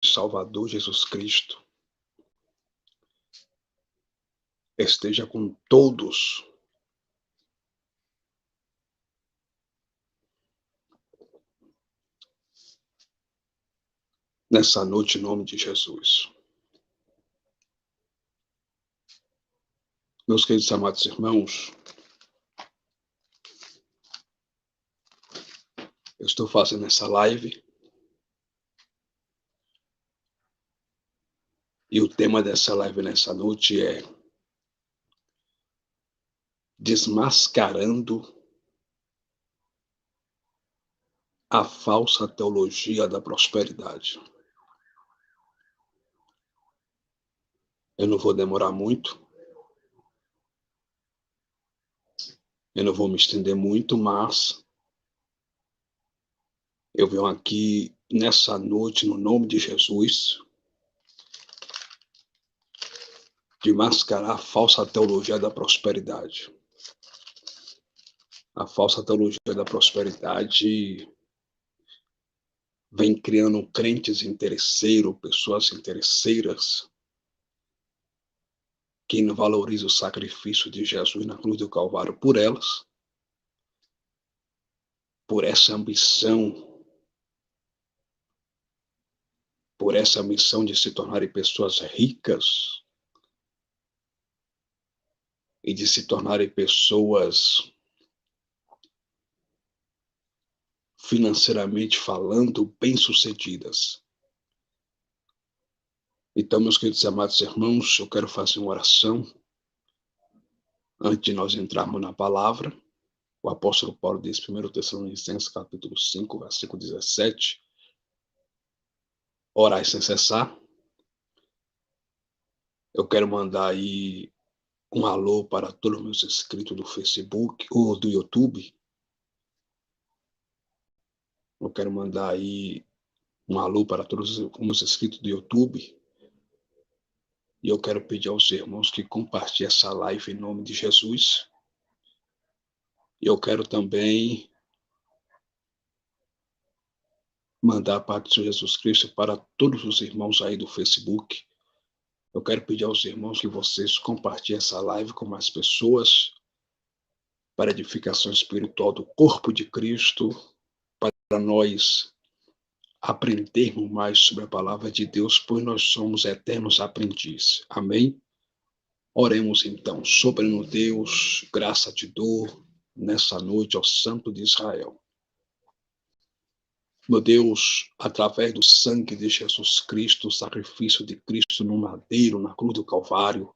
Salvador Jesus Cristo esteja com todos. Nessa noite, em nome de Jesus. Meus queridos amados irmãos, eu estou fazendo essa live e o tema dessa live nessa noite é desmascarando a falsa teologia da prosperidade. Eu não vou demorar muito, eu não vou me estender muito, mas eu venho aqui nessa noite, no nome de Jesus, de mascarar a falsa teologia da prosperidade. A falsa teologia da prosperidade vem criando crentes interesseiros, pessoas interesseiras, que não valorizam o sacrifício de Jesus na cruz do Calvário por elas, por essa ambição de se tornarem pessoas ricas e de se tornarem pessoas financeiramente falando bem-sucedidas. Então, meus queridos e amados irmãos, eu quero fazer uma oração antes de nós entrarmos na palavra. O apóstolo Paulo diz, 1 Tessalonicenses, capítulo 5, versículo 17, orai sem cessar. Eu quero mandar aí um alô para todos os meus inscritos do Facebook ou do YouTube. Eu quero mandar aí um alô para todos os meus inscritos do YouTube. E eu quero pedir aos irmãos que compartilhem essa live em nome de Jesus. E eu quero também mandar a paz do Senhor Jesus Cristo para todos os irmãos aí do Facebook. Eu quero pedir aos irmãos que vocês compartilhem essa live com mais pessoas para a edificação espiritual do corpo de Cristo, para nós aprendermos mais sobre a palavra de Deus, pois nós somos eternos aprendizes. Amém? Oremos então. Soberano Deus, graça te dou nessa noite ao Santo de Israel. Meu Deus, através do sangue de Jesus Cristo, o sacrifício de Cristo no madeiro, na cruz do Calvário,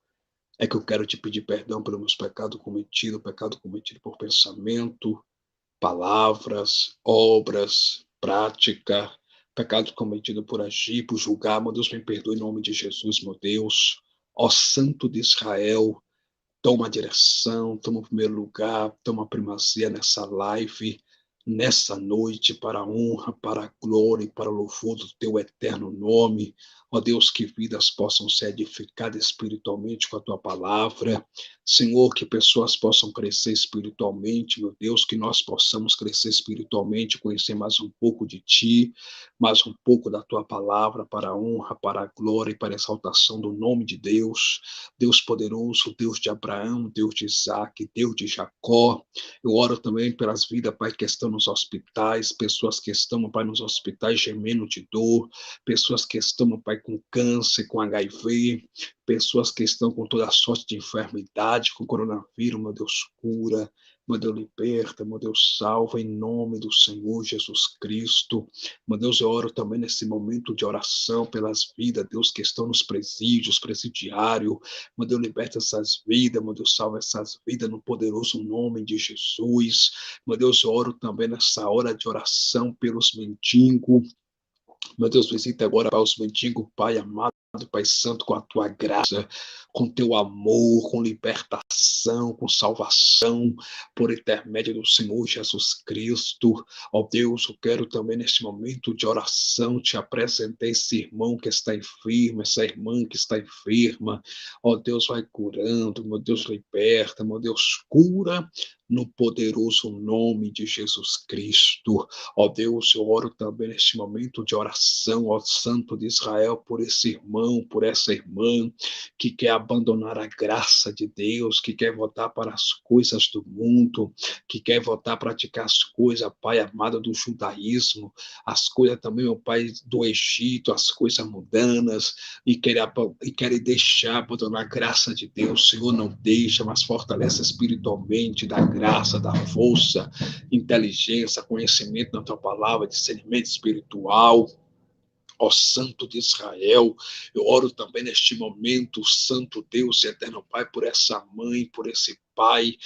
é que eu quero te pedir perdão pelos meus pecado cometido por pensamento, palavras, obras, prática, pecado cometido por agir, por julgar. Meu Deus, me perdoe em nome de Jesus, meu Deus. Ó Santo de Israel, toma a direção, toma o primeiro lugar, toma a primazia nessa live, nessa noite, para a honra, para a glória e para o louvor do teu eterno nome. Ó Deus, que vidas possam ser edificadas espiritualmente com a tua palavra. Senhor, que pessoas possam crescer espiritualmente, meu Deus, que nós possamos crescer espiritualmente, conhecer mais um pouco de ti, mais um pouco da tua palavra, para a honra, para a glória e para a exaltação do nome de Deus. Deus poderoso, Deus de Abraão, Deus de Isaac, Deus de Jacó. Eu oro também pelas vidas, Pai, que estão nos hospitais, pessoas que estão, Pai, nos hospitais gemendo de dor, pessoas que estão, Pai, com câncer, com HIV, pessoas que estão com toda sorte de enfermidade, com coronavírus, meu Deus, cura. Meu Deus, liberta, meu Deus, salva em nome do Senhor Jesus Cristo. Meu Deus, eu oro também nesse momento de oração pelas vidas, Deus, que estão nos presídios, presidiário. Meu Deus, liberta essas vidas, meu Deus, salva essas vidas no poderoso nome de Jesus. Meu Deus, eu oro também nessa hora de oração pelos mendigos. Meu Deus, visita agora para os mendigos, Pai amado, Pai Santo, com a tua graça, com teu amor, com libertação, com salvação, por intermédio do Senhor Jesus Cristo. Ó Deus, eu quero também neste momento de oração te apresentar esse irmão que está enfermo, essa irmã que está enferma. Ó Deus, vai curando, meu Deus, liberta, meu Deus, cura no poderoso nome de Jesus Cristo. Ó Deus, eu oro também neste momento de oração, ó Santo de Israel, por esse irmão, por essa irmã que quer abandonar a graça de Deus, que quer voltar para as coisas do mundo, que quer voltar a praticar as coisas, Pai amado, do judaísmo, as coisas também, meu Pai, do Egito, as coisas mundanas, e quer deixar, abandonar a graça de Deus. Senhor, não deixa, mas fortalece espiritualmente, da graça, da força, inteligência, conhecimento da tua palavra, discernimento espiritual. Ó Santo de Israel, eu oro também neste momento, Santo Deus e Eterno Pai, por essa mãe, por esse pai,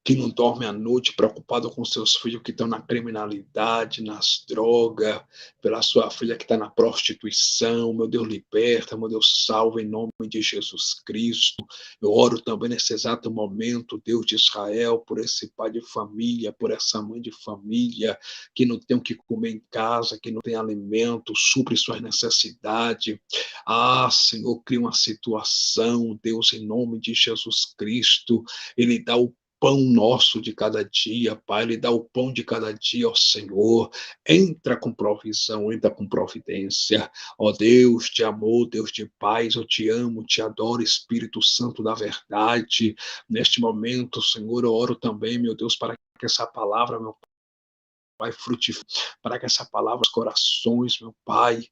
que não dorme à noite preocupado com seus filhos que estão na criminalidade, nas drogas, pela sua filha que está na prostituição. Meu Deus, liberta, meu Deus, salva em nome de Jesus Cristo. Eu oro também nesse exato momento, Deus de Israel, por esse pai de família, por essa mãe de família, que não tem o que comer em casa, que não tem alimento, supre suas necessidades. Ah, Senhor, cria uma situação, Deus, em nome de Jesus Cristo. Ele dá o pão nosso de cada dia, Pai, Ele dá o pão de cada dia, ó Senhor. Entra com provisão, entra com providência. Ó Deus de amor, Deus de paz, eu te amo, te adoro, Espírito Santo da verdade. Neste momento, Senhor, eu oro também, meu Deus, para que essa palavra, meu Pai, frutifique, para que essa palavra, os corações, meu Pai,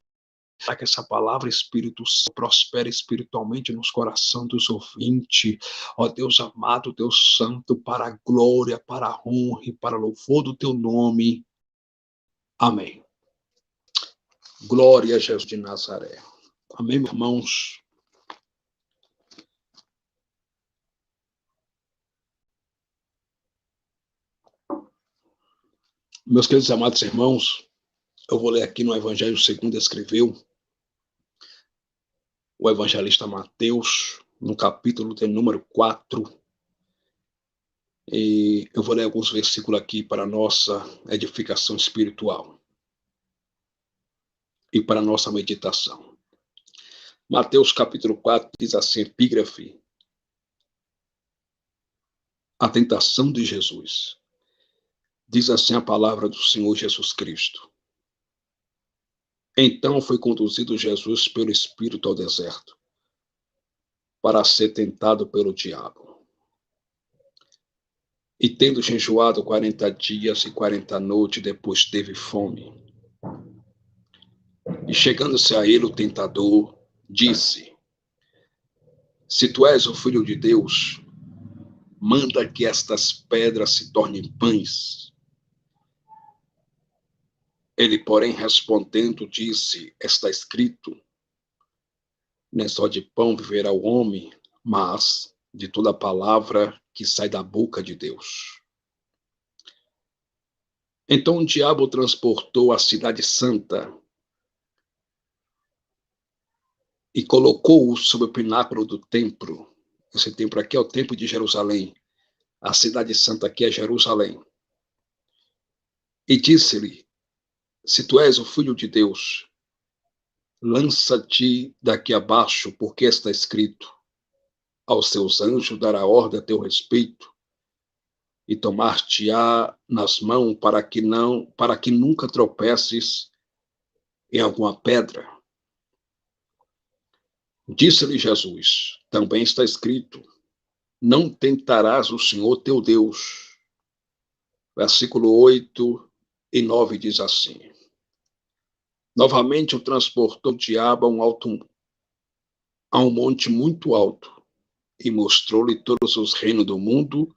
para que essa palavra, Espírito, prospere espiritualmente nos corações dos ouvintes. Ó Deus amado, Deus santo, para a glória, para a honra e para o louvor do teu nome. Amém. Glória a Jesus de Nazaré. Amém, meus irmãos. Meus queridos amados irmãos, eu vou ler aqui no Evangelho segundo escreveu o evangelista Mateus, no capítulo de número 4. E eu vou ler alguns versículos aqui para a nossa edificação espiritual e para a nossa meditação. Mateus capítulo 4 diz assim, epígrafe, a tentação de Jesus. Diz assim a palavra do Senhor Jesus Cristo. Então foi conduzido Jesus pelo Espírito ao deserto, para ser tentado pelo diabo. E tendo jejuado 40 dias e 40 noites, depois teve fome. E chegando-se a ele o tentador, disse, se tu és o Filho de Deus, manda que estas pedras se tornem pães. Ele, porém, respondendo, disse, está escrito, nem só de pão viverá o homem, mas de toda palavra que sai da boca de Deus. Então o diabo transportou a cidade santa e colocou-o sob o pináculo do templo. Esse templo aqui é o templo de Jerusalém. A cidade santa aqui é Jerusalém. E disse-lhe, se tu és o Filho de Deus, lança-te daqui abaixo, porque está escrito, aos seus anjos dará ordem a teu respeito, e tomar-te-á nas mãos para que nunca tropeces em alguma pedra. Disse-lhe Jesus, também está escrito, não tentarás o Senhor teu Deus. Versículo 8 e 9 diz assim, novamente o transportou o diabo a um monte muito alto, e mostrou-lhe todos os reinos do mundo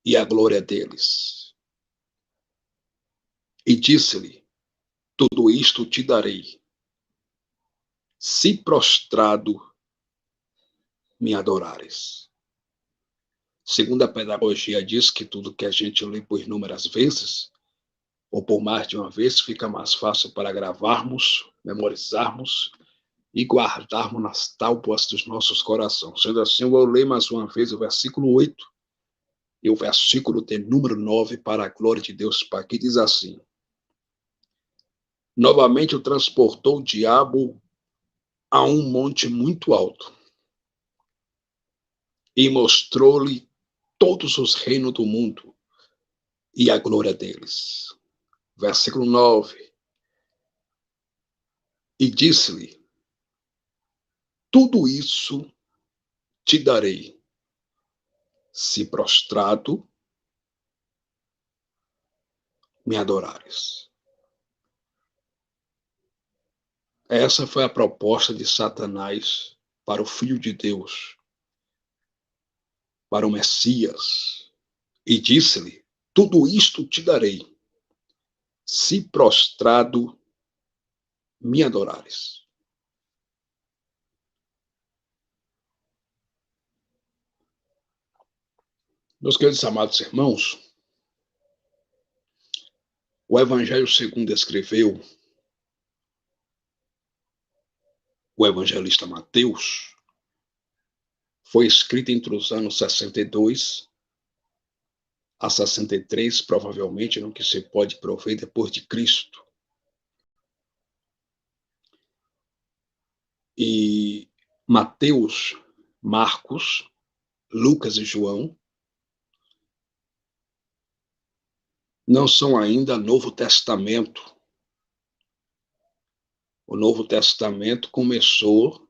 e a glória deles. E disse-lhe, tudo isto te darei, se prostrado me adorares. Segundo a pedagogia diz que tudo que a gente lê por inúmeras vezes, ou por mais de uma vez, fica mais fácil para gravarmos, memorizarmos e guardarmos nas tábuas dos nossos corações. Sendo assim, eu vou ler mais uma vez o versículo 8 e o versículo de número 9 para a glória de Deus Pai, que diz assim, novamente o transportou o diabo a um monte muito alto e mostrou-lhe todos os reinos do mundo e a glória deles. Versículo 9. E disse-lhe: tudo isso te darei, se prostrado me adorares. Essa foi a proposta de Satanás para o Filho de Deus, para o Messias. E disse-lhe: tudo isto te darei, se prostrado me adorares. Meus queridos amados irmãos, o Evangelho segundo escreveu o evangelista Mateus foi escrito entre os anos 62 a 63, provavelmente, no que se pode prover depois de Cristo. E Mateus, Marcos, Lucas e João não são ainda Novo Testamento. O Novo Testamento começou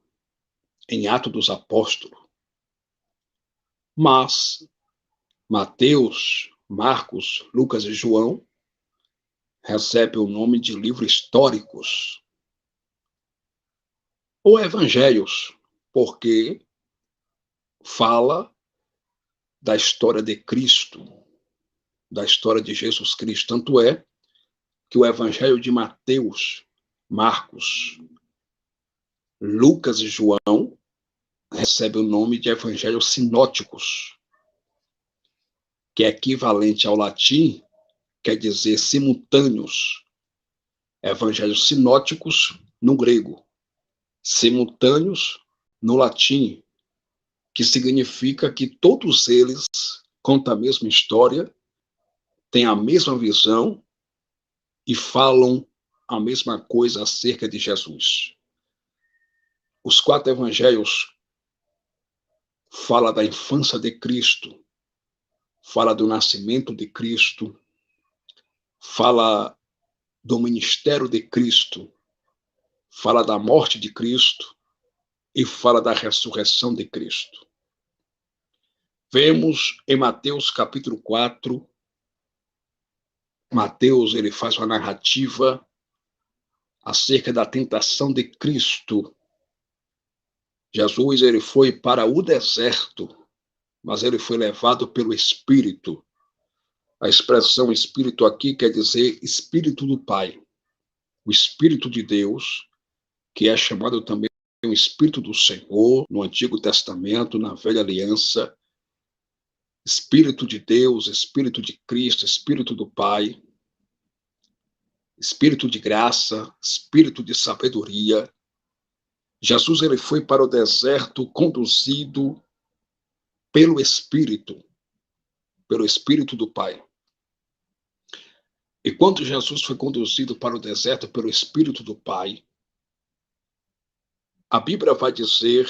em Atos dos Apóstolos. Mas Mateus, Marcos, Lucas e João recebem o nome de livros históricos ou evangelhos, porque fala da história de Cristo, da história de Jesus Cristo. Tanto é que o evangelho de Mateus, Marcos, Lucas e João recebe o nome de evangelhos sinóticos, que é equivalente ao latim, quer dizer simultâneos. Evangelhos sinóticos no grego, simultâneos no latim, que significa que todos eles contam a mesma história, têm a mesma visão e falam a mesma coisa acerca de Jesus. Os 4 evangelhos falam da infância de Cristo, fala do nascimento de Cristo, fala do ministério de Cristo, fala da morte de Cristo e fala da ressurreição de Cristo. Vemos em Mateus capítulo 4, Mateus ele faz uma narrativa acerca da tentação de Cristo. Jesus ele foi para o deserto, mas ele foi levado pelo Espírito. A expressão Espírito aqui quer dizer Espírito do Pai. O Espírito de Deus, que é chamado também o Espírito do Senhor, no Antigo Testamento, na Velha Aliança. Espírito de Deus, Espírito de Cristo, Espírito do Pai. Espírito de graça, Espírito de sabedoria. Jesus ele foi para o deserto conduzido pelo Espírito do Pai. E quando Jesus foi conduzido para o deserto pelo Espírito do Pai, a Bíblia vai dizer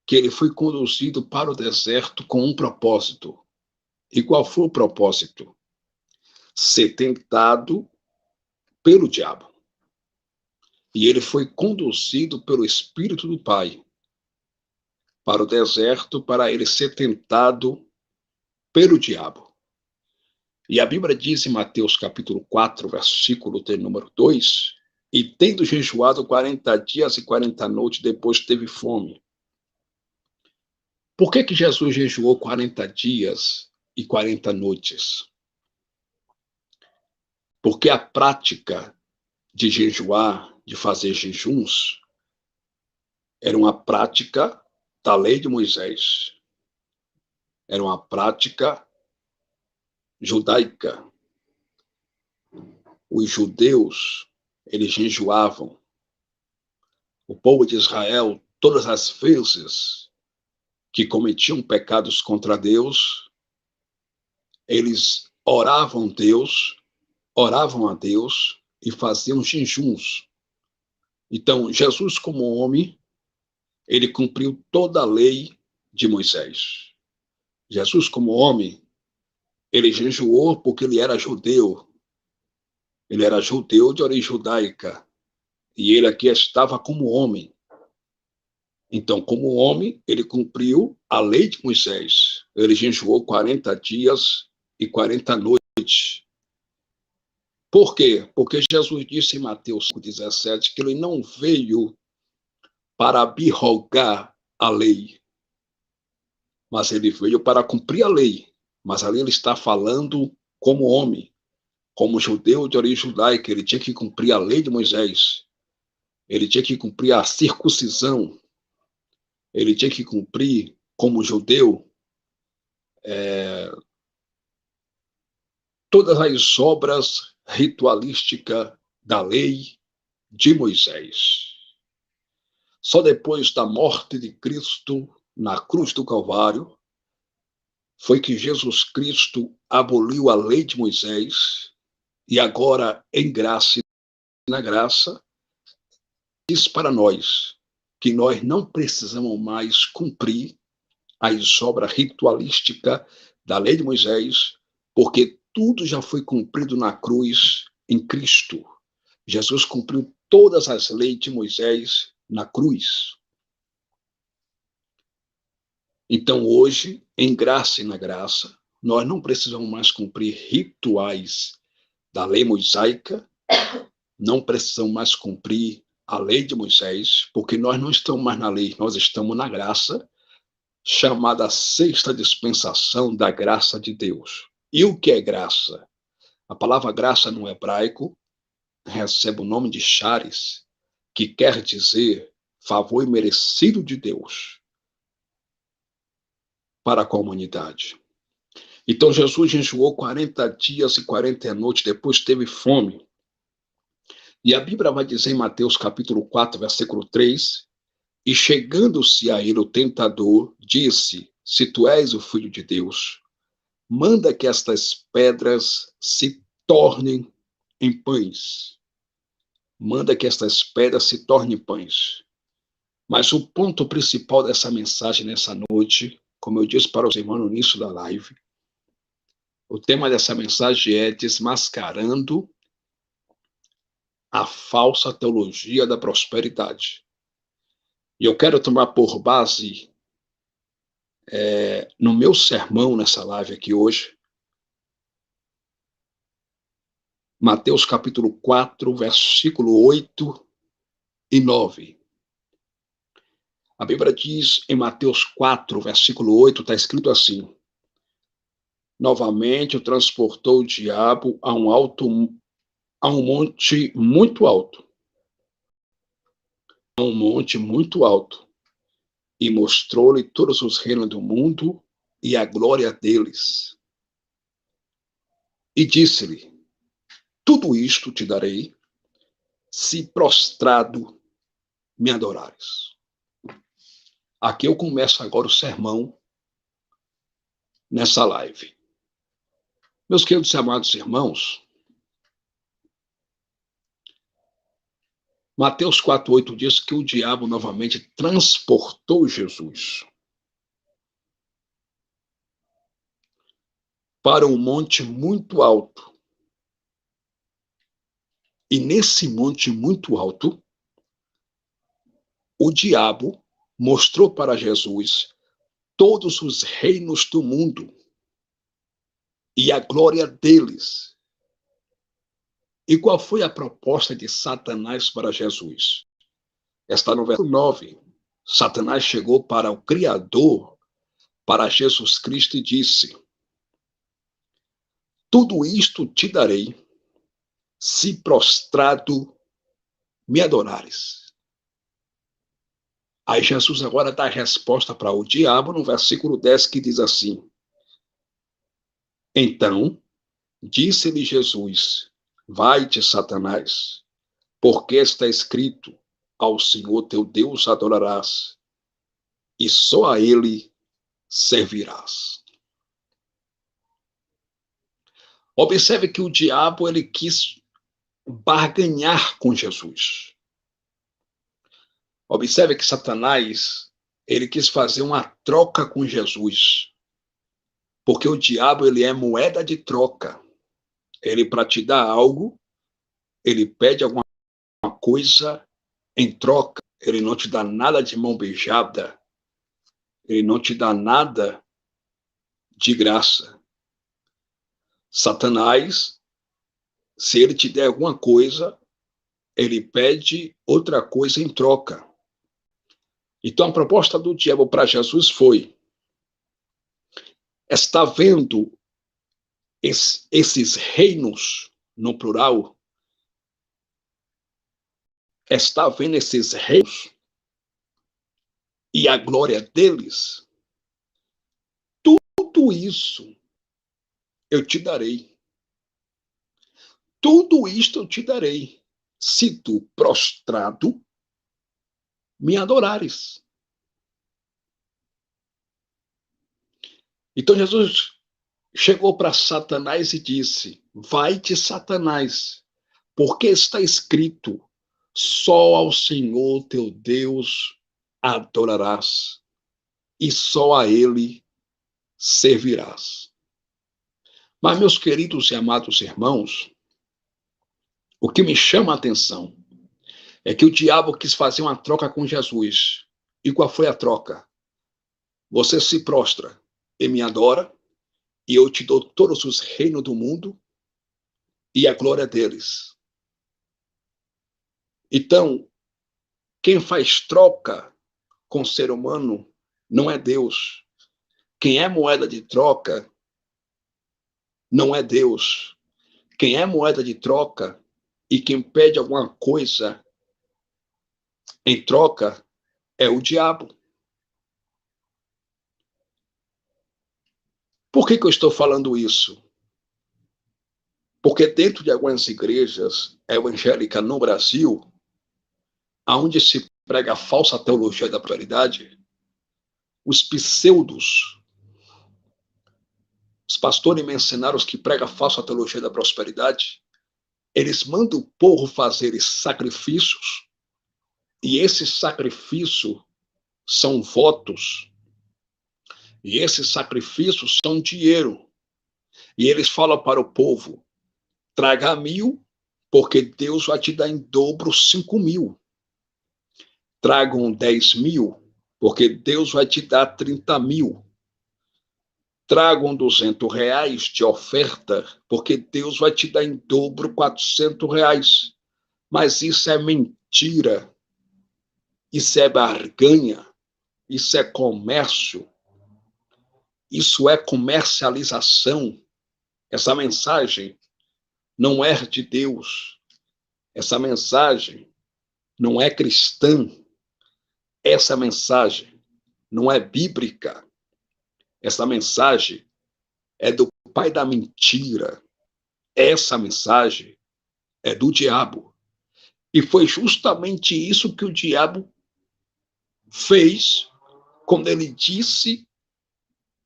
que ele foi conduzido para o deserto com um propósito. E qual foi o propósito? Ser tentado pelo diabo. E ele foi conduzido pelo Espírito do Pai para o deserto para ele ser tentado pelo diabo. E a Bíblia diz em Mateus capítulo 4, versículo de número 2, e tendo jejuado 40 dias e 40 noites, depois teve fome. Por que Jesus jejuou 40 dias e 40 noites? Porque a prática de jejuar, de fazer jejuns, era uma prática da lei de Moisés. Era uma prática judaica. Os judeus, eles jejuavam. O povo de Israel, todas as vezes que cometiam pecados contra Deus, eles oravam a Deus e faziam jejuns. Então, Jesus, como homem, ele cumpriu toda a lei de Moisés. Jesus, como homem, ele jejuou porque ele era judeu. Ele era judeu de origem judaica. E ele aqui estava como homem. Então, como homem, ele cumpriu a lei de Moisés. Ele jejuou 40 dias e 40 noites. Por quê? Porque Jesus disse em Mateus 17 que ele não veio para abrogar a lei, mas ele veio para cumprir a lei. Mas ali ele está falando como homem, como judeu de origem judaica. Ele tinha que cumprir a lei de Moisés. Ele tinha que cumprir a circuncisão. Ele tinha que cumprir, como judeu, todas as obras ritualísticas da lei de Moisés. Só depois da morte de Cristo na cruz do Calvário foi que Jesus Cristo aboliu a lei de Moisés e agora, em graça e na graça, diz para nós que nós não precisamos mais cumprir as obras ritualísticas da lei de Moisés, porque tudo já foi cumprido na cruz em Cristo. Jesus cumpriu todas as leis de Moisés na cruz. Então, hoje, em graça e na graça, nós não precisamos mais cumprir rituais da lei mosaica, não precisamos mais cumprir a lei de Moisés, porque nós não estamos mais na lei, nós estamos na graça, chamada sexta dispensação da graça de Deus. E o que é graça? A palavra graça no hebraico recebe o nome de charis, que quer dizer favor imerecido de Deus para com a humanidade. Então Jesus jejuou 40 dias e 40 noites, depois teve fome. E a Bíblia vai dizer em Mateus capítulo 4, versículo 3, e chegando-se a ele o tentador, disse, se tu és o Filho de Deus, manda que estas pedras se tornem em pães. Manda que estas pedras se tornem pães. Mas o ponto principal dessa mensagem nessa noite, como eu disse para os irmãos no início da live, o tema dessa mensagem é desmascarando a falsa teologia da prosperidade. E eu quero tomar por base, no meu sermão nessa live aqui hoje, Mateus capítulo 4, versículo 8 e 9. A Bíblia diz em Mateus 4, versículo 8, está escrito assim, novamente o transportou o diabo a um monte muito alto, e mostrou-lhe todos os reinos do mundo e a glória deles. E disse-lhe, tudo isto te darei, se prostrado me adorares. Aqui eu começo agora o sermão nessa live. Meus queridos e amados irmãos, Mateus 4,8 diz que o diabo novamente transportou Jesus para um monte muito alto. E nesse monte muito alto, o diabo mostrou para Jesus todos os reinos do mundo e a glória deles. E qual foi a proposta de Satanás para Jesus? Está no verso 9. Satanás chegou para o Criador, para Jesus Cristo, e disse, tudo isto te darei, se prostrado me adorares. Aí Jesus agora dá a resposta para o diabo no versículo 10, que diz assim, então, disse-lhe Jesus, vai-te, Satanás, porque está escrito, ao Senhor teu Deus adorarás, e só a ele servirás. Observe que o diabo ele quis barganhar com Jesus. Observe que Satanás ele quis fazer uma troca com Jesus. Porque o diabo, ele é moeda de troca. Ele, para te dar algo, ele pede alguma coisa em troca. Ele não te dá nada de mão beijada. Ele não te dá nada de graça. Satanás, se ele te der alguma coisa, ele pede outra coisa em troca. Então, a proposta do diabo para Jesus foi: está vendo esses reinos, no plural? Está vendo esses reinos e a glória deles? Tudo isso eu te darei. Tudo isto eu te darei, se tu, prostrado, me adorares. Então Jesus chegou para Satanás e disse: vai-te, Satanás, porque está escrito: só ao Senhor teu Deus adorarás, e só a Ele servirás. Mas, meus queridos e amados irmãos, o que me chama a atenção é que o diabo quis fazer uma troca com Jesus. E qual foi a troca? Você se prostra e me adora, e eu te dou todos os reinos do mundo e a glória deles. Então, quem faz troca com o ser humano não é Deus. Quem é moeda de troca não é Deus. Quem é moeda de troca e quem pede alguma coisa em troca é o diabo. Por que eu estou falando isso? Porque dentro de algumas igrejas evangélicas no Brasil, onde se prega a falsa teologia da prosperidade, os pseudos, os pastores mercenários que pregam a falsa teologia da prosperidade, eles mandam o povo fazer sacrifícios, e esses sacrifícios são votos, e esses sacrifícios são dinheiro. E eles falam para o povo: traga 1.000, porque Deus vai te dar em dobro 5.000. Tragam 10.000, porque Deus vai te dar 30.000. Tragam R$200 de oferta, porque Deus vai te dar em dobro R$400. Mas isso é mentira. Isso é barganha. Isso é comércio. Isso é comercialização. Essa mensagem não é de Deus. Essa mensagem não é cristã. Essa mensagem não é bíblica. Essa mensagem é do pai da mentira. Essa mensagem é do diabo. E foi justamente isso que o diabo fez quando ele disse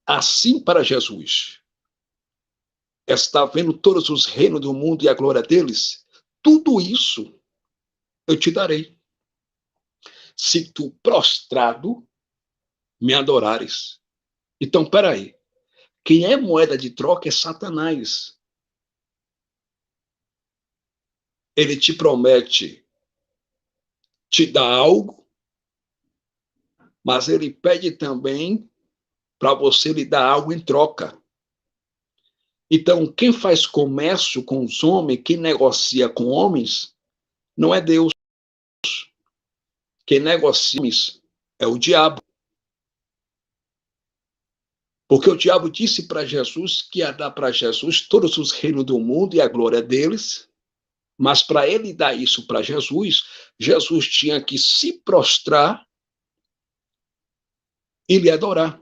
assim para Jesus: está vendo todos os reinos do mundo e a glória deles? Tudo isso eu te darei, se tu, prostrado, me adorares. Então, peraí. Quem é moeda de troca é Satanás. Ele te promete te dar algo, mas ele pede também para você lhe dar algo em troca. Então, quem faz comércio com os homens, quem negocia com homens, não é Deus. Quem negocia é o diabo. Porque o diabo disse para Jesus que ia dar para Jesus todos os reinos do mundo e a glória deles, mas para ele dar isso para Jesus, Jesus tinha que se prostrar e lhe adorar.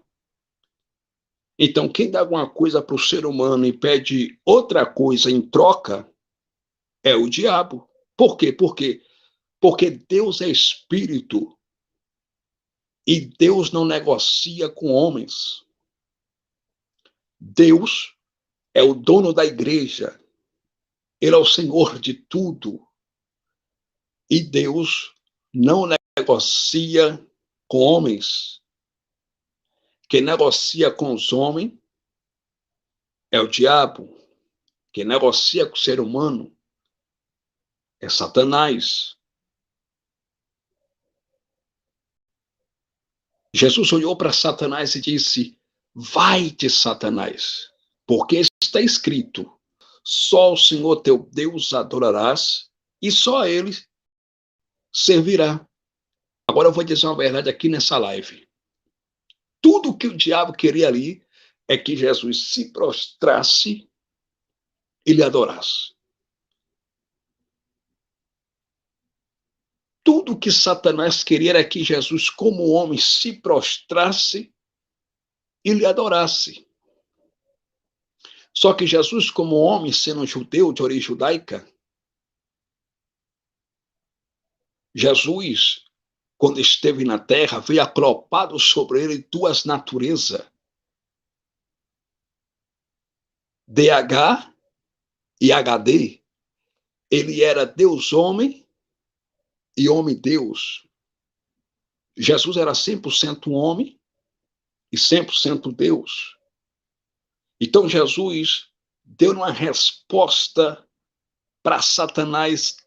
Então, quem dá alguma coisa para o ser humano e pede outra coisa em troca é o diabo. Por quê? Porque Deus é espírito e Deus não negocia com homens. Deus é o dono da igreja. Ele é o Senhor de tudo. E Deus não negocia com homens. Quem negocia com os homens É o diabo que negocia com o ser humano. É Satanás. Jesus olhou para Satanás e disse: vai-te, Satanás, porque está escrito: só o Senhor teu Deus adorarás e só a ele servirá. Agora eu vou dizer uma verdade aqui nessa live. Tudo que o diabo queria ali é que Jesus se prostrasse e lhe adorasse. Tudo que Satanás queria era que Jesus, como homem, se prostrasse e lhe adorasse. Só que Jesus, como homem, sendo judeu de origem judaica, Jesus, quando esteve na terra, veio aclopado sobre ele duas naturezas, DH e HD. Ele era Deus-homem e homem-Deus. Jesus era 100% homem e 100% Deus. Então Jesus deu uma resposta para Satanás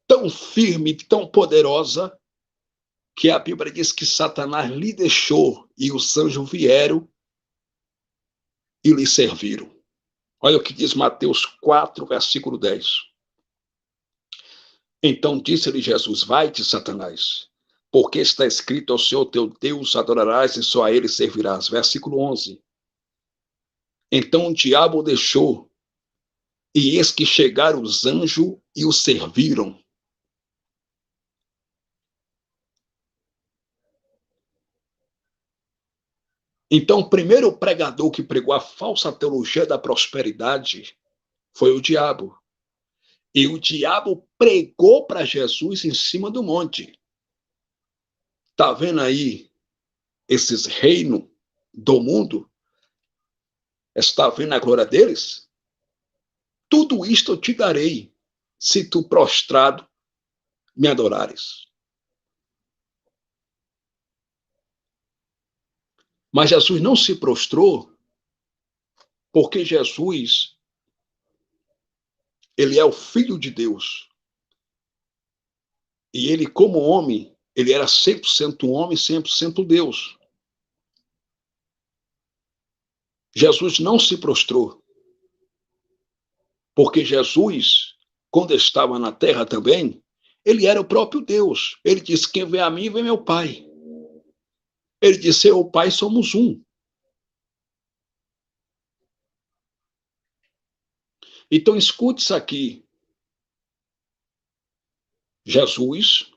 tão firme, tão poderosa, que a Bíblia diz que Satanás lhe deixou e os anjos vieram e lhe serviram. Olha o que diz Mateus 4, versículo 10. Então disse-lhe Jesus: vai-te, Satanás, porque está escrito: ao Senhor teu Deus adorarás e só a ele servirás. Versículo 11. Então o diabo o deixou, e eis que chegaram os anjos e o serviram. Então, o primeiro pregador que pregou a falsa teologia da prosperidade foi o diabo. E o diabo pregou para Jesus em cima do monte. Está vendo aí esses reinos do mundo? Está vendo a glória deles? Tudo isto eu te darei, se tu prostrado me adorares. Mas Jesus não se prostrou, porque Jesus, ele é o Filho de Deus. E ele, como homem, ele era 100% homem, 100% Deus. Jesus não se prostrou, porque Jesus, quando estava na terra também, ele era o próprio Deus. Ele disse: quem vem a mim, vem meu Pai. Ele disse: eu e o Pai somos um. Então, escute isso aqui. Jesus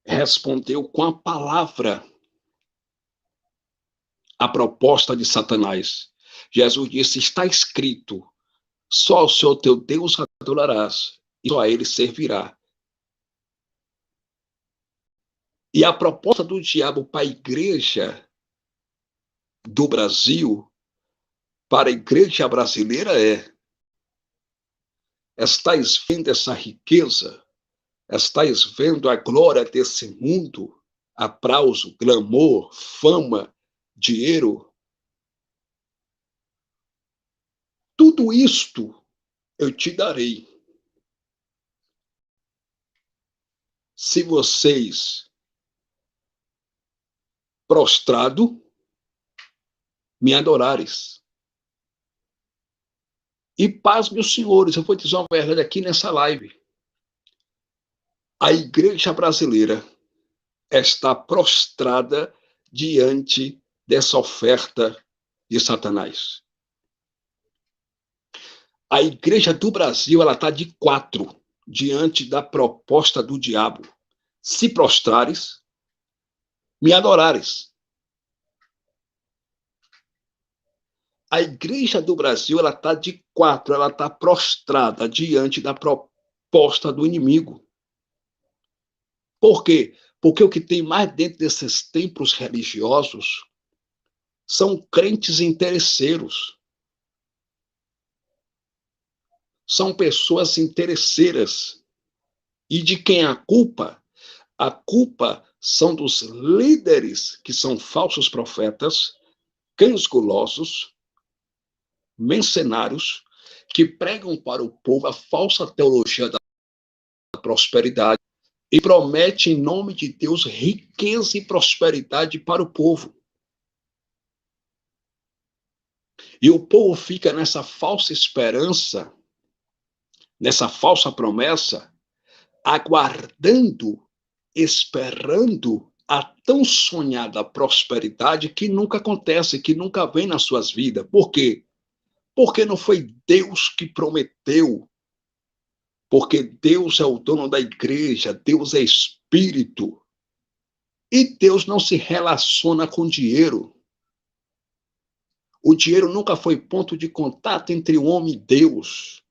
respondeu com a palavra a proposta de Satanás. Jesus disse: está escrito: só o Senhor teu Deus adorarás, e só a ele servirá. E a proposta do diabo para a igreja do Brasil, para a igreja brasileira é: estais vendo essa riqueza, estais vendo a glória desse mundo, aplauso, glamour, fama, dinheiro, tudo isto eu te darei, se vocês, prostrado, me adorares. E paz, meus senhores, eu vou dizer uma verdade aqui nessa live. A igreja brasileira está prostrada diante dessa oferta de Satanás. A igreja do Brasil, ela está de quatro diante da proposta do diabo. Se prostrares, me adorares. A igreja do Brasil, ela está de quatro, ela está prostrada diante da proposta do inimigo. Por quê? Porque o que tem mais dentro desses templos religiosos são crentes interesseiros. São pessoas interesseiras. E de quem a culpa? A culpa são dos líderes que são falsos profetas, cães gulosos, mercenários, que pregam para o povo a falsa teologia da prosperidade e promete em nome de Deus riqueza e prosperidade para o povo. E o povo fica nessa falsa esperança, nessa falsa promessa, aguardando, esperando a tão sonhada prosperidade que nunca acontece, que nunca vem nas suas vidas. Por quê? Porque não foi Deus que prometeu. Porque Deus é o dono da igreja, Deus é espírito. E Deus não se relaciona com dinheiro. O dinheiro nunca foi ponto de contato entre o homem e Deus.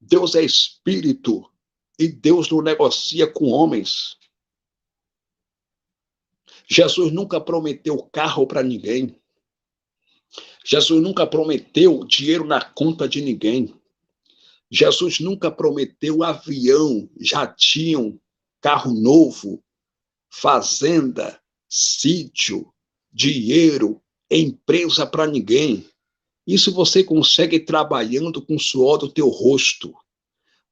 Deus é espírito e Deus não negocia com homens. Jesus nunca prometeu carro para ninguém. Jesus nunca prometeu dinheiro na conta de ninguém. Jesus nunca prometeu avião, jatinho, carro novo, fazenda, sítio, dinheiro, empresa para ninguém. Isso você consegue trabalhando com o suor do teu rosto.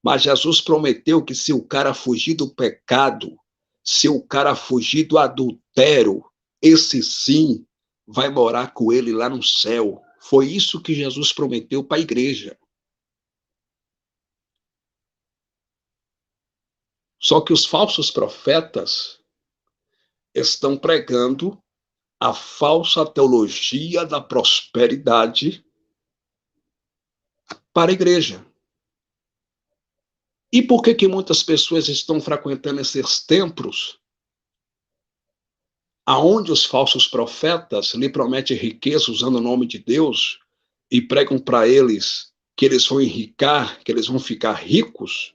Mas Jesus prometeu que se o cara fugir do pecado, se o cara fugir do adultério, esse sim vai morar com ele lá no céu. Foi isso que Jesus prometeu para a igreja. Só que os falsos profetas estão pregando a falsa teologia da prosperidade para a igreja. E por que muitas pessoas estão frequentando esses templos aonde os falsos profetas lhe prometem riqueza usando o nome de Deus e pregam para eles que eles vão enricar, que eles vão ficar ricos?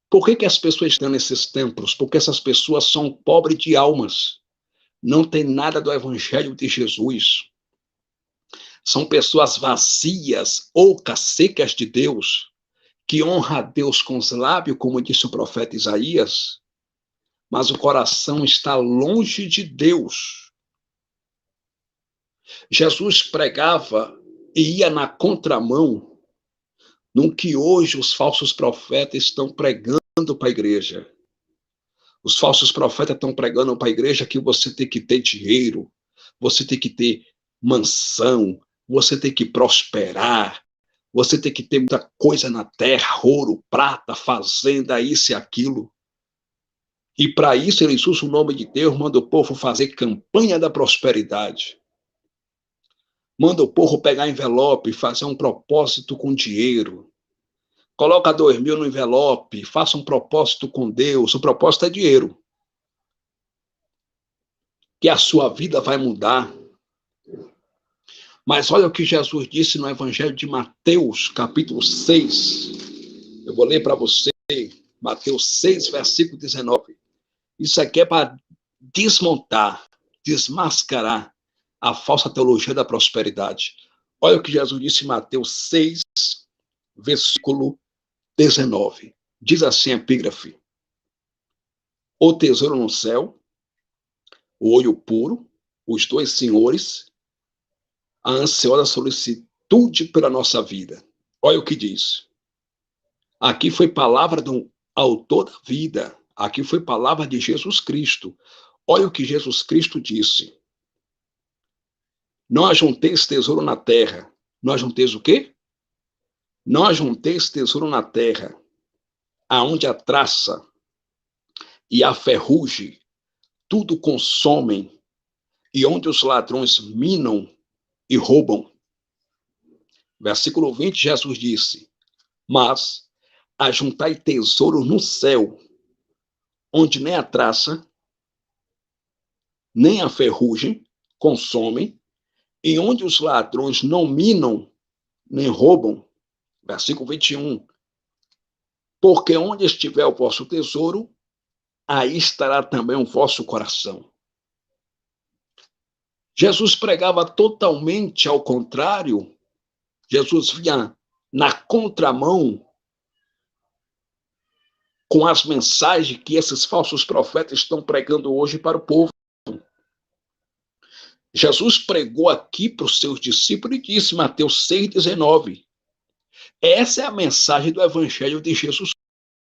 Por que as pessoas estão nesses templos? Porque essas pessoas são pobres de almas. Não tem nada do evangelho de Jesus. São pessoas vazias, ocas, secas de Deus, que honra a Deus com os lábios, como disse o profeta Isaías, mas o coração está longe de Deus. Jesus pregava e ia na contramão no que hoje os falsos profetas estão pregando para a igreja. Os falsos profetas estão pregando para a igreja que você tem que ter dinheiro, você tem que ter mansão, você tem que prosperar, você tem que ter muita coisa na terra, ouro, prata, fazenda, isso e aquilo. E para isso eles usam o nome de Deus, manda o povo fazer campanha da prosperidade. Manda o povo pegar envelope e fazer um propósito com dinheiro. Coloca 2.000 no envelope, faça um propósito com Deus. O propósito é dinheiro. Que a sua vida vai mudar. Mas olha o que Jesus disse no Evangelho de Mateus, capítulo 6. Eu vou ler para você, Mateus 6, versículo 19. Isso aqui é para desmontar, desmascarar a falsa teologia da prosperidade. Olha o que Jesus disse em Mateus 6, versículo 19. Diz assim a epígrafe: o tesouro no céu, o olho puro, os dois senhores, a ansiosa solicitude pela nossa vida. Olha o que diz. Aqui foi palavra do autor da vida. Aqui foi palavra de Jesus Cristo. Olha o que Jesus Cristo disse. Não ajunteis tesouro na terra. Não ajunteis o quê? Não ajunteis tesouro na terra, aonde a traça e a ferrugem tudo consomem, e onde os ladrões minam e roubam. Versículo 20, Jesus disse: mas ajuntai tesouro no céu, onde nem a traça, nem a ferrugem consomem, e onde os ladrões não minam nem roubam. Versículo 21. Porque onde estiver o vosso tesouro, aí estará também o vosso coração. Jesus pregava totalmente ao contrário. Jesus vinha na contramão com as mensagens que esses falsos profetas estão pregando hoje para o povo. Jesus pregou aqui para os seus discípulos e disse, Mateus 6,19. Essa é a mensagem do Evangelho de Jesus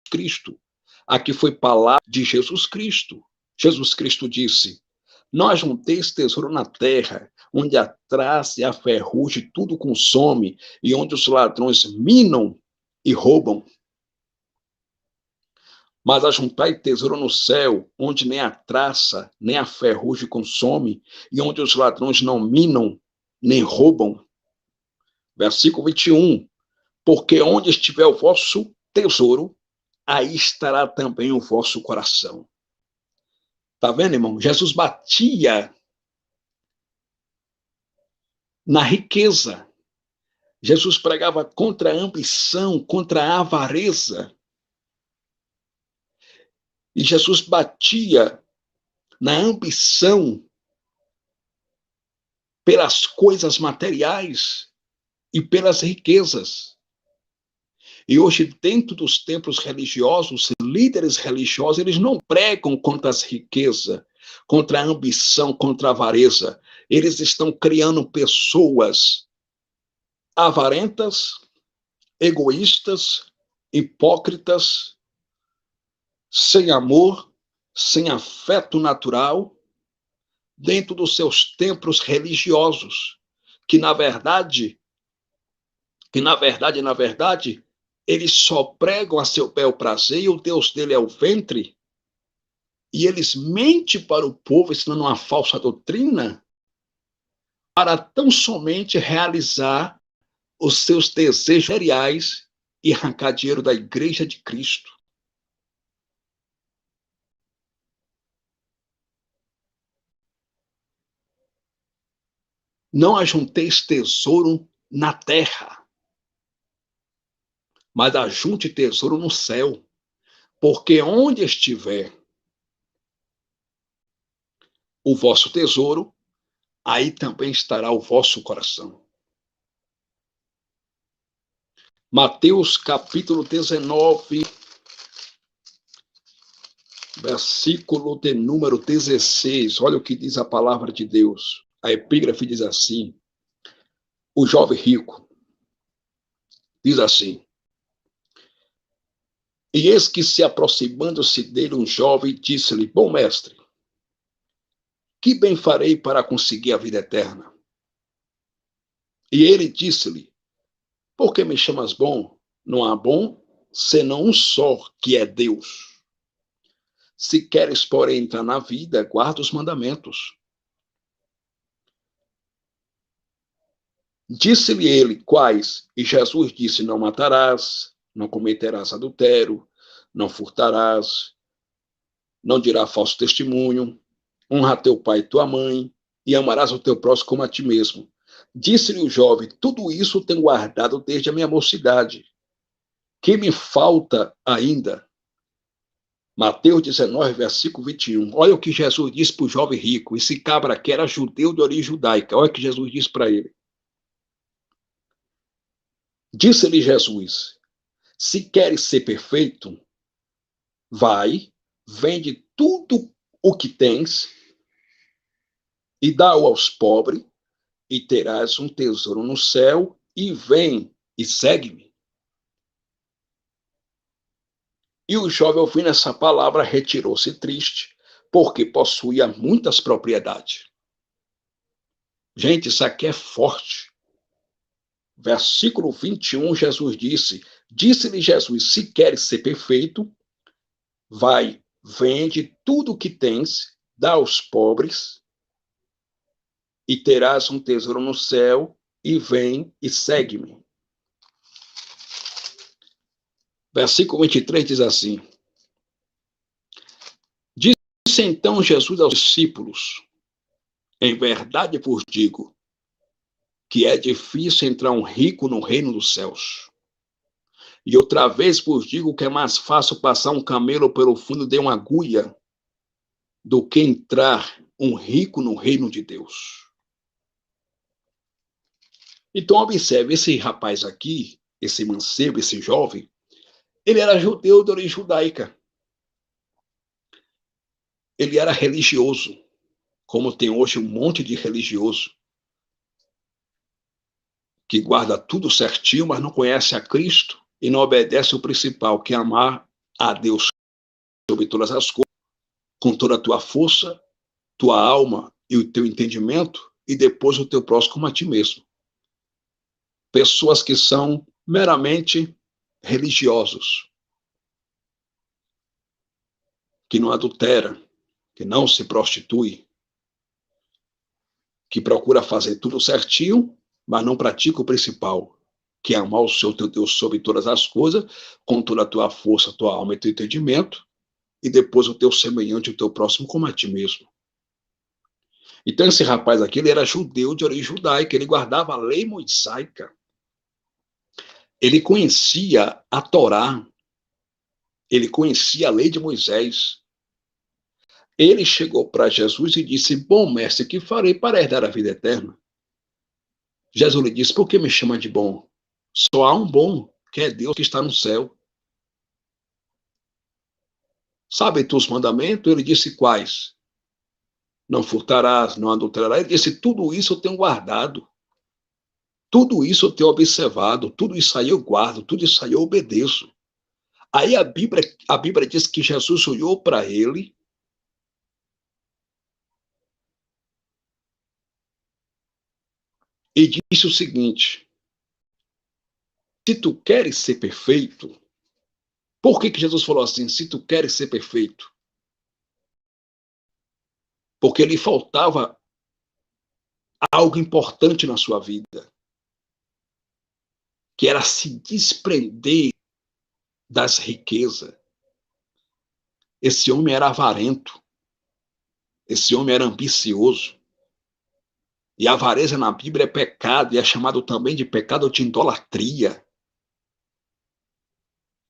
Cristo. Aqui foi palavra de Jesus Cristo. Jesus Cristo disse, não ajunteis tesouro na terra, onde a traça e a ferrugem tudo consome, e onde os ladrões minam e roubam. Mas ajuntai tesouro no céu, onde nem a traça, nem a ferrugem consome, e onde os ladrões não minam, nem roubam. Versículo 21. Porque onde estiver o vosso tesouro, aí estará também o vosso coração. Tá vendo, irmão? Jesus batia na riqueza. Jesus pregava contra a ambição, contra a avareza. E Jesus batia na ambição pelas coisas materiais e pelas riquezas. E hoje, dentro dos templos religiosos, líderes religiosos, eles não pregam contra as riquezas, contra a ambição, contra a avareza. Eles estão criando pessoas avarentas, egoístas, hipócritas, sem amor, sem afeto natural, dentro dos seus templos religiosos, que na verdade, eles só pregam a seu bel prazer e o Deus dele é o ventre, e eles mentem para o povo, ensinando uma falsa doutrina, para tão somente realizar os seus desejos materiais e arrancar dinheiro da igreja de Cristo. Não ajunteis tesouro na terra, mas ajunte tesouro no céu, porque onde estiver o vosso tesouro, aí também estará o vosso coração. Mateus capítulo 19, versículo de número 16. Olha o que diz a palavra de Deus. A epígrafe diz assim, o jovem rico diz assim, e eis que se aproximando-se dele um jovem, disse-lhe, bom mestre, que bem farei para conseguir a vida eterna? E ele disse-lhe, por que me chamas bom? Não há bom, senão um só, que é Deus. Se queres, porém, entrar na vida, guarda os mandamentos. Disse-lhe ele, quais? E Jesus disse, não matarás, não cometerás adultério, não furtarás, não dirás falso testemunho, honra teu pai e tua mãe, e amarás o teu próximo como a ti mesmo. Disse-lhe o jovem, tudo isso tenho guardado desde a minha mocidade. Que me falta ainda? Mateus 19, versículo 21. Olha o que Jesus disse para o jovem rico. Esse cabra aqui era judeu de origem judaica. Olha o que Jesus disse para ele. Disse-lhe Jesus, se queres ser perfeito, vai, vende tudo o que tens e dá-o aos pobres, e terás um tesouro no céu, e vem e segue-me. E o jovem, ouvindo essa palavra, retirou-se triste, porque possuía muitas propriedades. Gente, isso aqui é forte. Versículo 21, Jesus disse-lhe Jesus, se queres ser perfeito, vai, vende tudo o que tens, dá aos pobres, e terás um tesouro no céu, e vem e segue-me. Versículo 23 diz assim, disse então Jesus aos discípulos, em verdade vos digo, que é difícil entrar um rico no reino dos céus. E outra vez vos digo que é mais fácil passar um camelo pelo fundo de uma agulha do que entrar um rico no reino de Deus. Então, observe, esse rapaz aqui, esse mancebo, esse jovem, ele era judeu de origem judaica. Ele era religioso, como tem hoje um monte de religioso que guarda tudo certinho, mas não conhece a Cristo e não obedece o principal, que é amar a Deus sobre todas as coisas, com toda a tua força, tua alma e o teu entendimento, e depois o teu próximo como a ti mesmo. Pessoas que são meramente religiosos, que não adulteram, que não se prostituem, que procura fazer tudo certinho, mas não pratica o principal, que é amar o seu teu Deus sobre todas as coisas, com toda a tua força, tua alma e teu entendimento, e depois o teu semelhante, o teu próximo como a ti mesmo. Então esse rapaz aqui, ele era judeu de origem judaica, ele guardava a lei mosaica, ele conhecia a Torá, ele conhecia a lei de Moisés. Ele chegou para Jesus e disse: bom mestre, que farei para herdar a vida eterna? Jesus lhe disse: por que me chama de bom? Só há um bom, que é Deus que está no céu. Sabe tu os mandamentos? Ele disse: quais? Não furtarás, não adulterarás. Ele disse: tudo isso eu tenho guardado. Tudo isso eu tenho observado. Tudo isso aí eu guardo. Tudo isso aí eu obedeço. Aí a Bíblia diz que Jesus olhou para ele e disse o seguinte: se tu queres ser perfeito, por que Jesus falou assim? Se tu queres ser perfeito? Porque lhe faltava algo importante na sua vida, que era se desprender das riquezas. Esse homem era avarento, esse homem era ambicioso. E a avareza na Bíblia é pecado, e é chamado também de pecado de idolatria.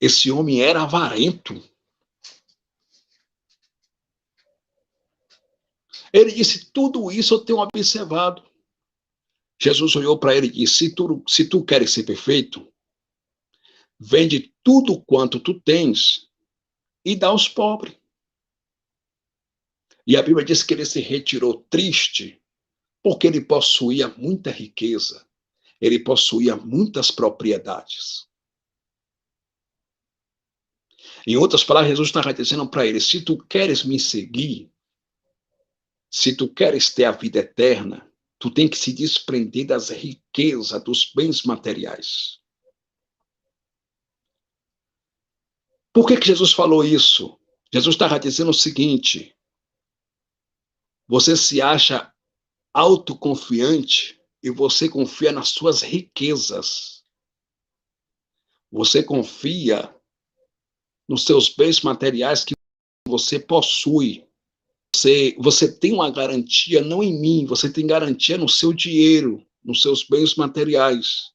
Esse homem era avarento. Ele disse: tudo isso eu tenho observado. Jesus olhou para ele e disse: se tu queres ser perfeito, vende tudo quanto tu tens e dá aos pobres. E a Bíblia diz que ele se retirou triste, porque ele possuía muita riqueza, ele possuía muitas propriedades. Em outras palavras, Jesus estava dizendo para ele: se tu queres me seguir, se tu queres ter a vida eterna, tu tem que se desprender das riquezas, dos bens materiais. Por que Jesus falou isso? Jesus estava dizendo o seguinte: você se acha autoconfiante e você confia nas suas riquezas. Você confia nos seus bens materiais que você possui. Você tem uma garantia não em mim, você tem garantia no seu dinheiro, nos seus bens materiais.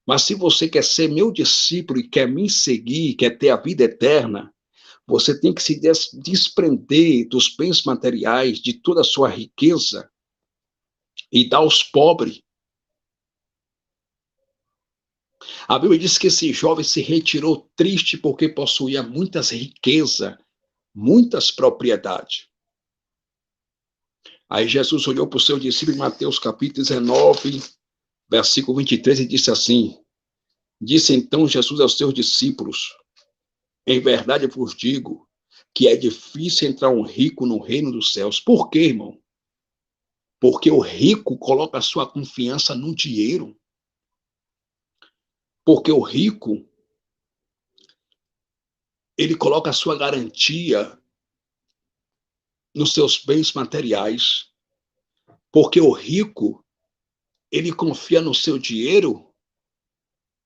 Mas se você quer ser meu discípulo e quer me seguir, quer ter a vida eterna, você tem que se desprender dos bens materiais, de toda a sua riqueza e dar aos pobres. A Bíblia diz que esse jovem se retirou triste porque possuía muitas riquezas, muitas propriedades. Aí Jesus olhou para o seu discípulo em Mateus capítulo 19, versículo 23, e disse assim: disse então Jesus aos seus discípulos: em verdade eu vos digo que é difícil entrar um rico no reino dos céus. Por quê, irmão? Porque o rico coloca a sua confiança no dinheiro. Porque o rico, ele coloca a sua garantia nos seus bens materiais. Porque o rico, ele confia no seu dinheiro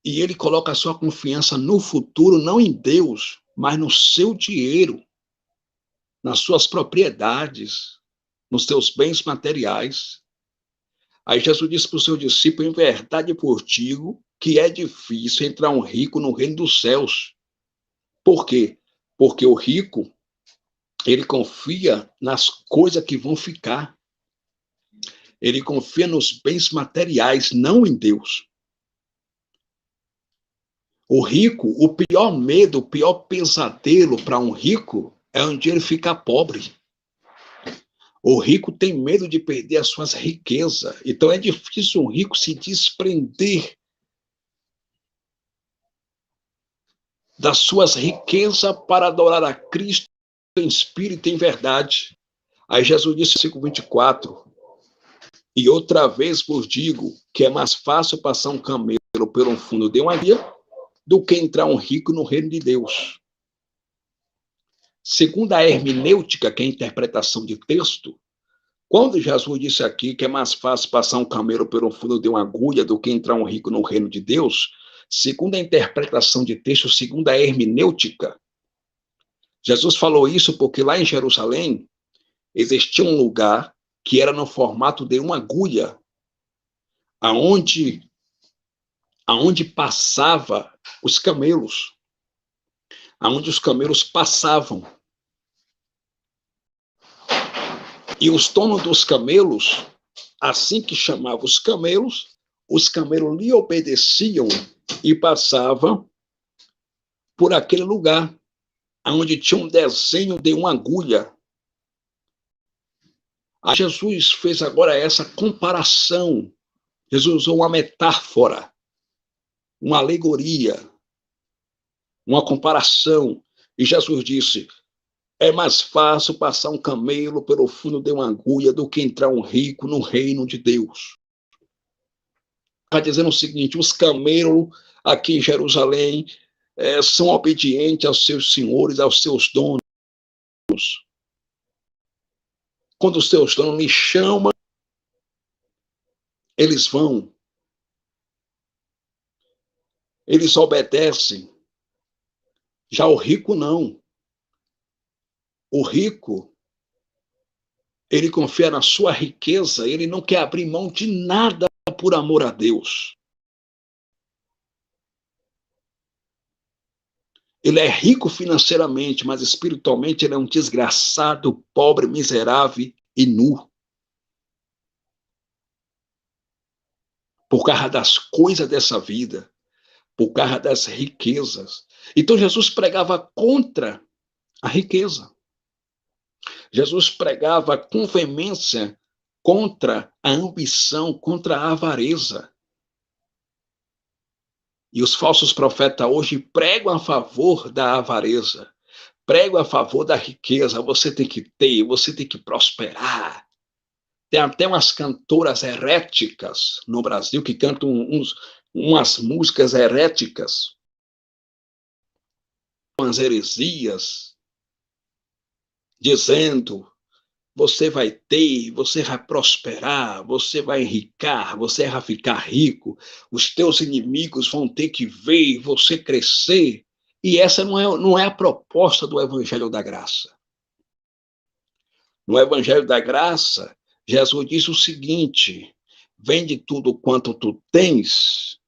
e ele coloca a sua confiança no futuro, não em Deus, mas no seu dinheiro, nas suas propriedades, nos seus bens materiais. Aí Jesus disse para o seu discípulo: em verdade vos digo que é difícil entrar um rico no reino dos céus. Por quê? Porque o rico, ele confia nas coisas que vão ficar. Ele confia nos bens materiais, não em Deus. O rico, o pior medo, o pior pesadelo para um rico é um dia ele ficar pobre. O rico tem medo de perder as suas riquezas. Então é difícil um rico se desprender das suas riquezas para adorar a Cristo em espírito e em verdade. Aí Jesus disse, versículo 24, e outra vez vos digo que é mais fácil passar um camelo pelo fundo de uma guia do que entrar um rico no reino de Deus. Segundo a hermenêutica, que é a interpretação de texto, quando Jesus disse aqui que é mais fácil passar um camelo pelo fundo de uma agulha do que entrar um rico no reino de Deus, segundo a interpretação de texto, segundo a hermenêutica, Jesus falou isso porque lá em Jerusalém existia um lugar que era no formato de uma agulha, aonde passava os camelos, aonde os camelos passavam. E os donos dos camelos, assim que chamavam os camelos lhe obedeciam e passavam por aquele lugar, onde tinha um desenho de uma agulha. Aí Jesus fez agora essa comparação. Jesus usou uma metáfora, uma alegoria, uma comparação. E Jesus disse, é mais fácil passar um camelo pelo fundo de uma agulha do que entrar um rico no reino de Deus. Está dizendo o seguinte, os camelos aqui em Jerusalém são obedientes aos seus senhores, aos seus donos. Quando os seus donos lhe chamam, eles vão. Eles obedecem. Já o rico não. O rico, ele confia na sua riqueza, ele não quer abrir mão de nada por amor a Deus. Ele é rico financeiramente, mas espiritualmente ele é um desgraçado, pobre, miserável e nu. Por causa das coisas dessa vida, por causa das riquezas. Então Jesus pregava contra a riqueza. Jesus pregava com veemência contra a ambição, contra a avareza. E os falsos profetas hoje pregam a favor da avareza, pregam a favor da riqueza. Você tem que ter, você tem que prosperar. Tem até umas cantoras heréticas no Brasil que cantam umas músicas heréticas, umas heresias, dizendo, você vai ter, você vai prosperar, você vai enricar, você vai ficar rico, os teus inimigos vão ter que ver você crescer. E essa não é a proposta do Evangelho da Graça. No Evangelho da Graça, Jesus diz o seguinte, vende tudo quanto tu tens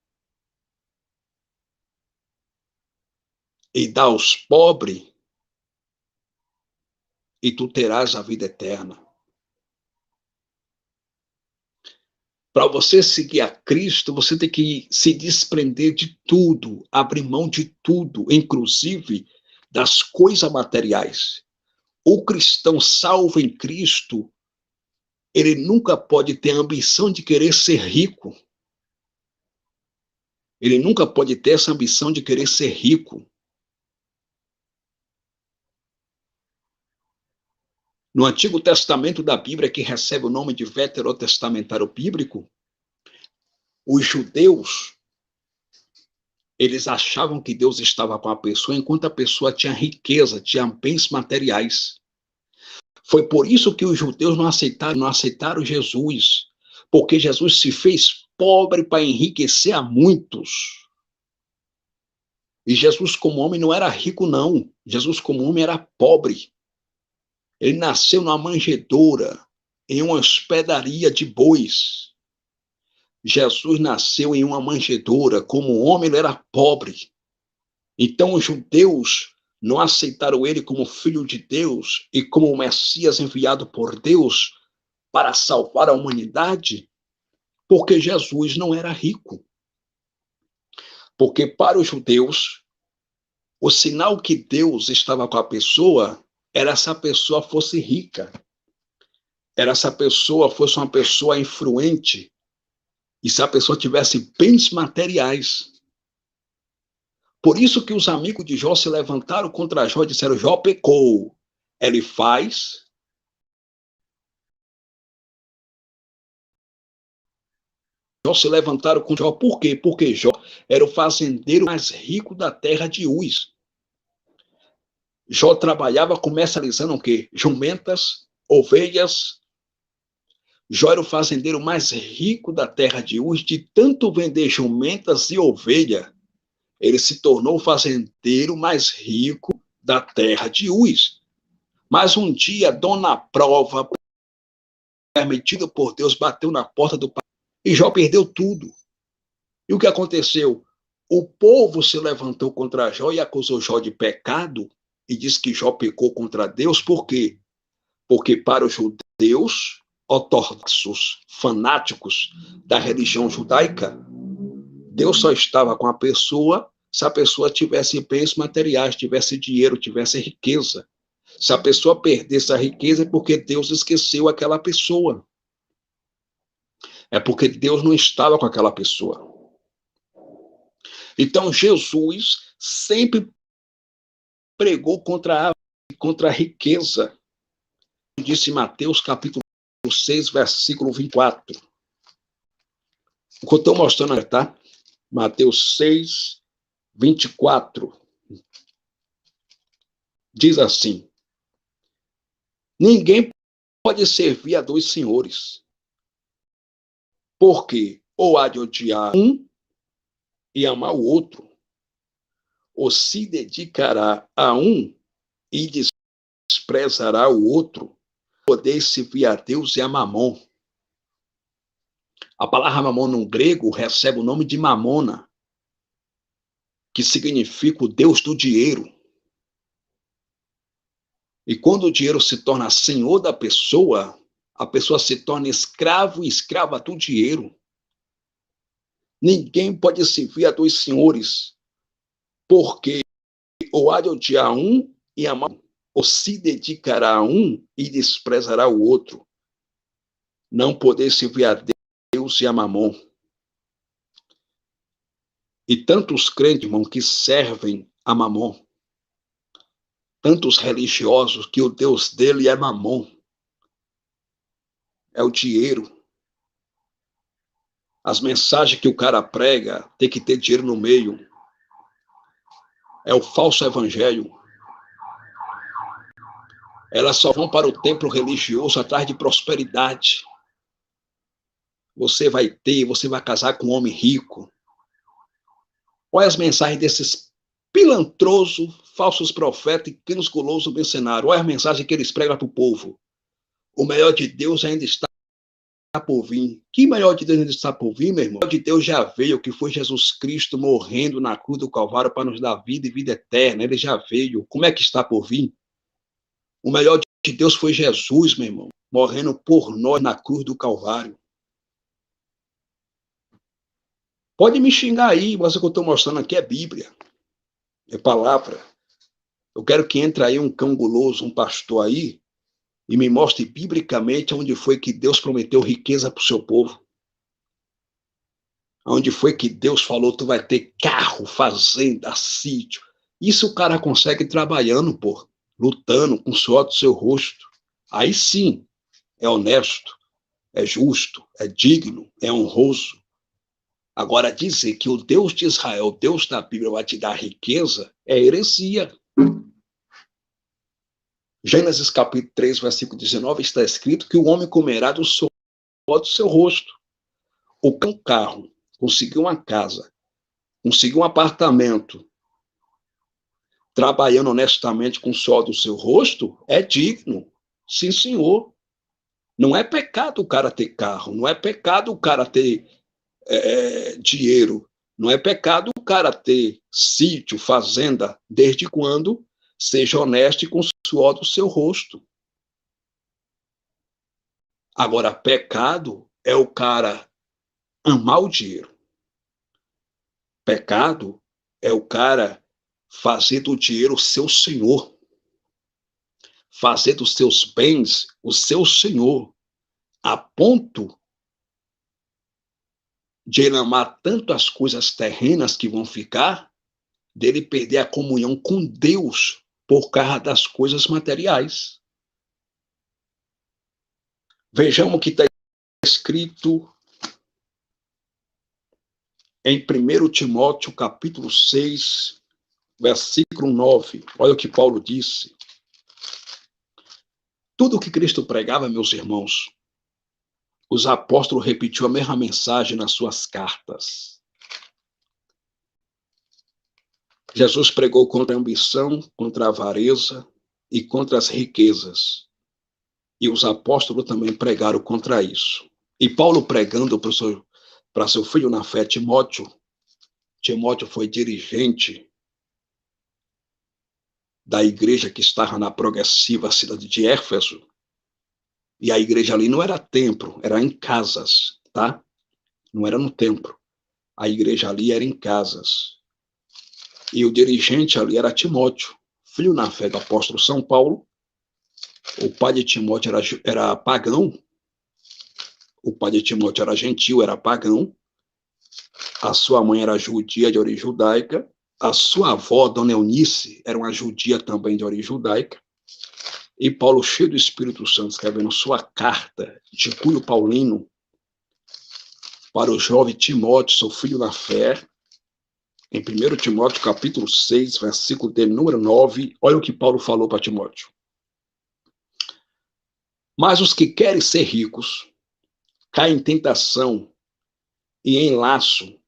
e dá aos pobres, e tu terás a vida eterna. Para você seguir a Cristo, você tem que se desprender de tudo, abrir mão de tudo, inclusive das coisas materiais. O cristão salvo em Cristo, ele nunca pode ter a ambição de querer ser rico. Ele nunca pode ter essa ambição de querer ser rico. No Antigo Testamento da Bíblia, que recebe o nome de Veterotestamentário Bíblico, os judeus, eles achavam que Deus estava com a pessoa enquanto a pessoa tinha riqueza, tinha bens materiais. Foi por isso que os judeus não aceitaram Jesus, porque Jesus se fez pobre para enriquecer a muitos. E Jesus como homem não era rico, não. Jesus como homem era pobre. Ele nasceu numa manjedoura, em uma hospedaria de bois. Jesus nasceu em uma manjedoura, como homem ele era pobre. Então os judeus não aceitaram ele como filho de Deus e como o Messias enviado por Deus para salvar a humanidade, porque Jesus não era rico. Porque para os judeus, o sinal que Deus estava com a pessoa era se a pessoa fosse rica. era se a pessoa fosse uma pessoa influente e se a pessoa tivesse bens materiais. Por isso que os amigos de Jó se levantaram contra Jó e disseram: Jó pecou. Ele faz. Jó se levantaram contra Jó. Por quê? Porque Jó era o fazendeiro mais rico da terra de Uz. Jó trabalhava comercializando o quê? Jumentas, ovelhas. Jó era o fazendeiro mais rico da terra de Uz. De tanto vender jumentas e ovelha, ele se tornou o fazendeiro mais rico da terra de Uz. Mas um dia, Dona Prova, permitida por Deus, bateu na porta do pai e Jó perdeu tudo. E o que aconteceu? O povo se levantou contra Jó e acusou Jó de pecado e disse que Jó pecou contra Deus. Por quê? Porque para os judeus ortodoxos, fanáticos da religião judaica, Deus só estava com a pessoa se a pessoa tivesse bens materiais, tivesse dinheiro, tivesse riqueza. Se a pessoa perdesse a riqueza, é porque Deus esqueceu aquela pessoa. É porque Deus não estava com aquela pessoa. Então, Jesus sempre pregou contra a riqueza. Disse em Mateus, capítulo 6, versículo 24. O que eu estou mostrando aqui, tá? Mateus 6, 24. Diz assim: ninguém pode servir a dois senhores, porque ou há de odiar um e amar o outro, ou se dedicará a um e desprezará o outro. Poder servir a Deus e a Mamon. A palavra Mamon no grego recebe o nome de Mamona, que significa o Deus do dinheiro. E quando o dinheiro se torna senhor da pessoa, a pessoa se torna escravo e escrava do dinheiro. Ninguém pode servir a dois senhores, porque ou há de odiar um e amar, ou se dedicará a um e desprezará o outro. Não poder servir a Deus e a Mamon. E tantos crentes, irmão, que servem a Mamon. Tantos religiosos que o Deus dele é Mamon. É o dinheiro. As mensagens que o cara prega tem que ter dinheiro no meio. É o falso evangelho. Elas só vão para o templo religioso atrás de prosperidade. Você vai casar com um homem rico. Olha as mensagens desses pilantrosos, falsos profetas e quinos gulosos mercenários. Olha a mensagem que eles pregam para o povo. O melhor de Deus ainda está por vir. Que melhor de Deus ainda está por vir, meu irmão? O melhor de Deus já veio, que foi Jesus Cristo morrendo na cruz do Calvário para nos dar vida e vida eterna. Ele já veio. Como é que está por vir? O melhor de Deus foi Jesus, meu irmão, morrendo por nós na cruz do Calvário. Pode me xingar aí, mas o que eu estou mostrando aqui é Bíblia. É palavra. Eu quero que entre aí um cão guloso, um pastor aí, e me mostre biblicamente onde foi que Deus prometeu riqueza para o seu povo. Onde foi que Deus falou, tu vai ter carro, fazenda, sítio. Isso o cara consegue trabalhando, pô, lutando com o suor do seu rosto. Aí sim, é honesto, é justo, é digno, é honroso. Agora, dizer que o Deus de Israel, o Deus da Bíblia, vai te dar riqueza, é heresia. Gênesis capítulo 3, versículo 19, está escrito que o homem comerá do suor do seu rosto. O carro, conseguiu uma casa, conseguiu um apartamento, trabalhando honestamente com o suor do seu rosto, é digno. Sim, senhor. Não é pecado o cara ter carro, não é pecado o cara ter dinheiro, não é pecado o cara ter sítio, fazenda, desde quando seja honesto e com o suor do seu rosto. Agora, pecado é o cara amar o dinheiro. Pecado é o cara fazer do dinheiro o seu senhor. Fazer dos seus bens o seu senhor. a ponto de ele amar tanto as coisas terrenas que vão ficar, dele perder a comunhão com Deus por causa das coisas materiais. Vejamos o que está escrito em 1 Timóteo, capítulo 6, versículo 9. Olha o que Paulo disse. Tudo o que Cristo pregava, meus irmãos, os apóstolos repetiu a mesma mensagem nas suas cartas. Jesus pregou contra a ambição, contra a avareza e contra as riquezas. E os apóstolos também pregaram contra isso. E Paulo pregando para seu filho na fé, Timóteo. Timóteo foi dirigente da igreja que estava na progressiva cidade de Éfeso. E a igreja ali não era templo, era em casas, tá? Não era no templo. A igreja ali era em casas. E o dirigente ali era Timóteo, filho na fé do apóstolo São Paulo. O pai de Timóteo era pagão. O pai de Timóteo era gentil, era pagão. A sua mãe era judia de origem judaica. A sua avó, Dona Eunice, era uma judia também de origem judaica. E Paulo, cheio do Espírito Santo, escrevendo sua carta de cunho paulino para o jovem Timóteo, seu filho na fé, em 1 Timóteo, capítulo 6, versículo de número 9, olha o que Paulo falou para Timóteo. Mas os que querem ser ricos caem em tentação e em laço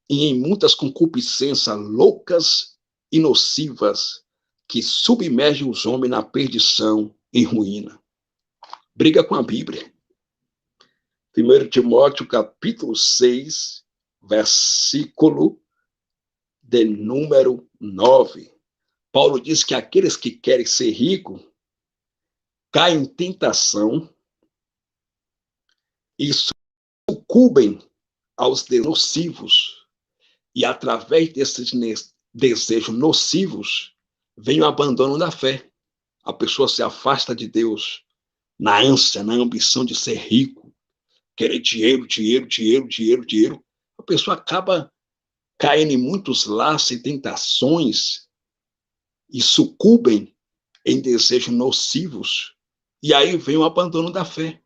e em muitas concupiscências loucas e nocivas que submergem os homens na perdição e ruína. Briga com a Bíblia. 1 Timóteo, capítulo 6, versículo de número 9. Paulo diz que aqueles que querem ser ricos caem em tentação e sucumbem aos nocivos. E através desses desejos nocivos, vem o abandono da fé. A pessoa se afasta de Deus na ânsia, na ambição de ser rico, querer dinheiro, dinheiro, dinheiro, dinheiro, dinheiro. A pessoa acaba caindo em muitos laços e tentações e sucumbem em desejos nocivos. E aí vem o abandono da fé.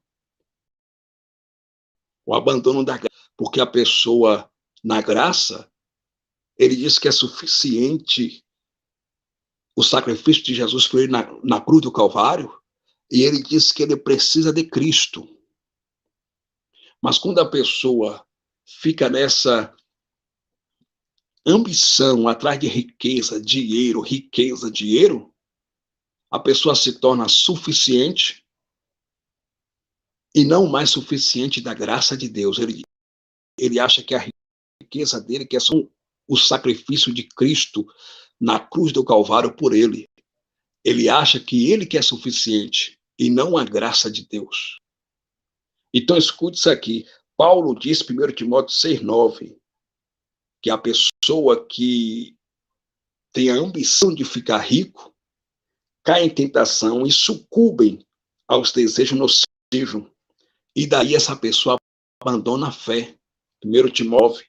O abandono da graça. Porque a pessoa, na graça, ele diz que é suficiente o sacrifício de Jesus por ele na cruz do Calvário, e ele diz que ele precisa de Cristo. Mas quando a pessoa fica nessa ambição atrás de riqueza, dinheiro, a pessoa se torna suficiente e não mais suficiente da graça de Deus. Ele acha que a riqueza dele que é só o sacrifício de Cristo na cruz do Calvário por ele. Ele acha que ele que é suficiente e não a graça de Deus. Então, escute isso aqui. Paulo diz, 1 Timóteo 6,9, que a pessoa que tem a ambição de ficar rico cai em tentação e sucumbem aos desejos nocivos. E daí essa pessoa abandona a fé. 1 Timóteo.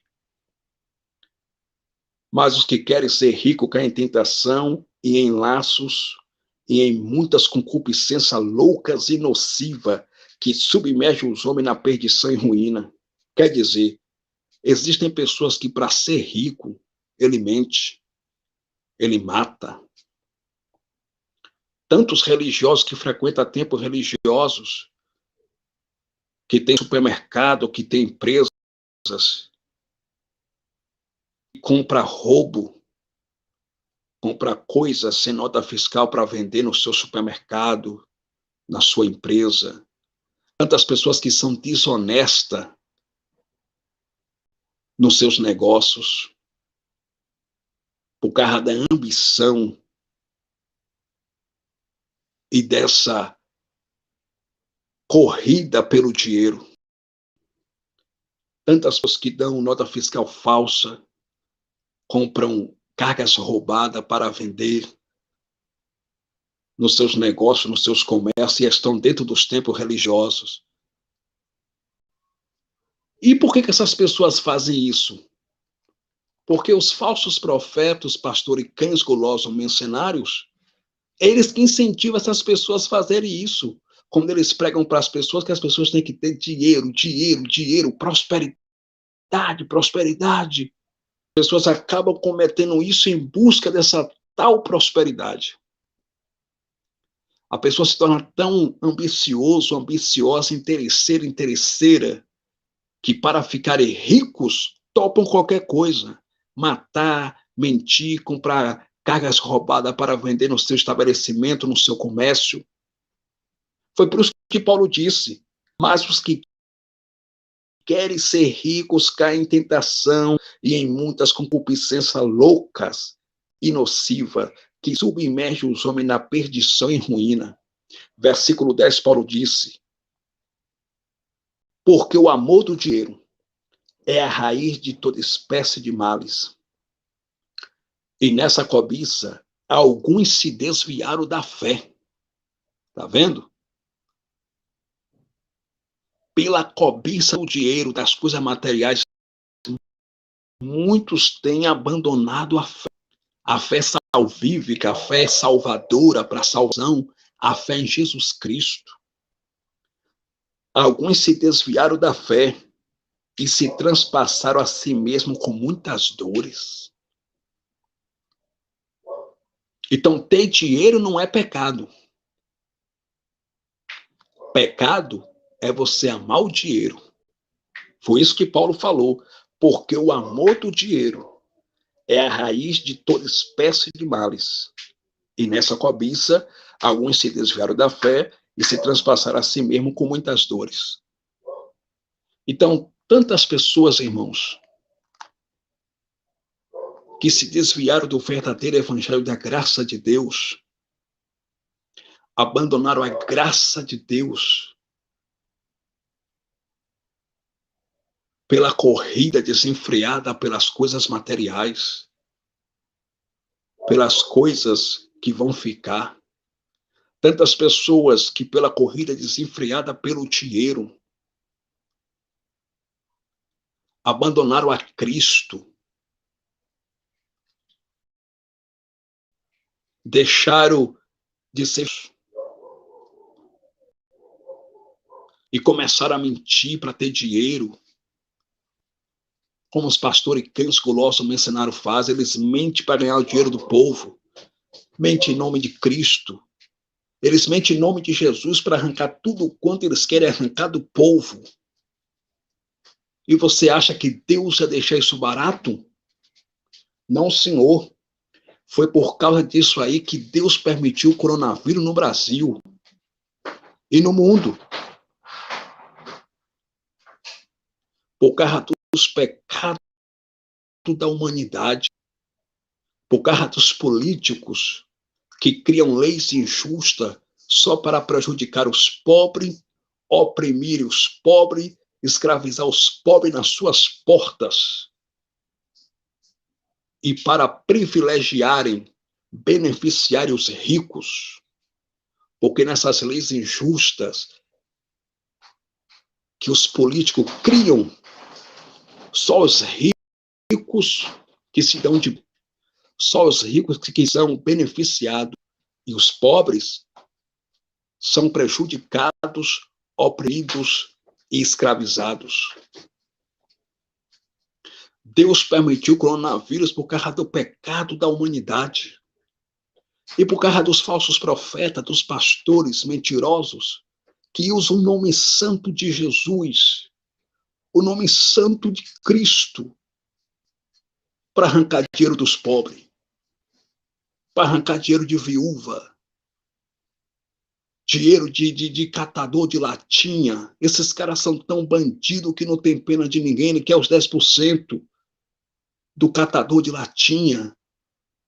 Mas os que querem ser ricos caem em tentação e em laços e em muitas concupiscências loucas e nocivas que submergem os homens na perdição e ruína. Quer dizer, existem pessoas que para ser rico, ele mente, ele mata. Tantos religiosos que frequentam templos religiosos, que tem supermercado, que tem empresas, compra roubo, compra coisas sem nota fiscal para vender no seu supermercado, na sua empresa. Tantas pessoas que são desonestas nos seus negócios, por causa da ambição e dessa corrida pelo dinheiro. Tantas pessoas que dão nota fiscal falsa, compram cargas roubadas para vender nos seus negócios, nos seus comércios, e estão dentro dos templos religiosos. E por que essas pessoas fazem isso? Porque os falsos profetas, pastor e cães gulosos mercenários, eles que incentivam essas pessoas a fazerem isso. Quando eles pregam para as pessoas que as pessoas têm que ter dinheiro, dinheiro, dinheiro, prosperidade, prosperidade. As pessoas acabam cometendo isso em busca dessa tal prosperidade. A pessoa se torna tão ambicioso, ambiciosa, interesseira, que para ficarem ricos, topam qualquer coisa. Matar, mentir, comprar cargas roubadas para vender no seu estabelecimento, no seu comércio. Foi por isso que Paulo disse, mas os que querem ser ricos caem em tentação e em muitas concupiscências loucas e nocivas, que submergem os homens na perdição e ruína. Versículo 10, Paulo disse, porque o amor do dinheiro é a raiz de toda espécie de males. E nessa cobiça, alguns se desviaram da fé. Tá vendo? Pela cobiça do dinheiro, das coisas materiais, muitos têm abandonado a fé. A fé salvífica, a fé salvadora para a salvação, a fé em Jesus Cristo. Alguns se desviaram da fé e se transpassaram a si mesmo com muitas dores. Então, ter dinheiro não é pecado. Pecado é você amar o dinheiro. Foi isso que Paulo falou, porque o amor do dinheiro é a raiz de toda espécie de males. E nessa cobiça, alguns se desviaram da fé e se transpassaram a si mesmo com muitas dores. Então, tantas pessoas, irmãos, que se desviaram do verdadeiro evangelho da graça de Deus, abandonaram a graça de Deus pela corrida desenfreada pelas coisas materiais, pelas coisas que vão ficar. Tantas pessoas que pela corrida desenfreada pelo dinheiro abandonaram a Cristo, deixaram de ser e começaram a mentir para ter dinheiro. Como os pastores e cães gulosos mercenário fazem, eles mentem para ganhar o dinheiro do povo, mentem em nome de Cristo, eles mentem em nome de Jesus para arrancar tudo quanto eles querem arrancar do povo. E você acha que Deus ia deixar isso barato? Não, senhor. Foi por causa disso aí que Deus permitiu o coronavírus no Brasil e no mundo. Por causa dos pecados da humanidade. Por causa dos políticos que criam leis injustas só para prejudicar os pobres, oprimir os pobres, escravizar os pobres nas suas portas e para privilegiarem, beneficiarem os ricos, porque nessas leis injustas que os políticos criam, só os ricos que se dão de... Só os ricos que são beneficiados e os pobres são prejudicados, oprimidos e escravizados. Deus permitiu o coronavírus por causa do pecado da humanidade e por causa dos falsos profetas, dos pastores mentirosos que usam o nome santo de Jesus, o nome santo de Cristo, para arrancar dinheiro dos pobres, para arrancar dinheiro de viúva, dinheiro de catador de latinha. Esses caras são tão bandidos que não tem pena de ninguém, ele quer os 10% do catador de latinha,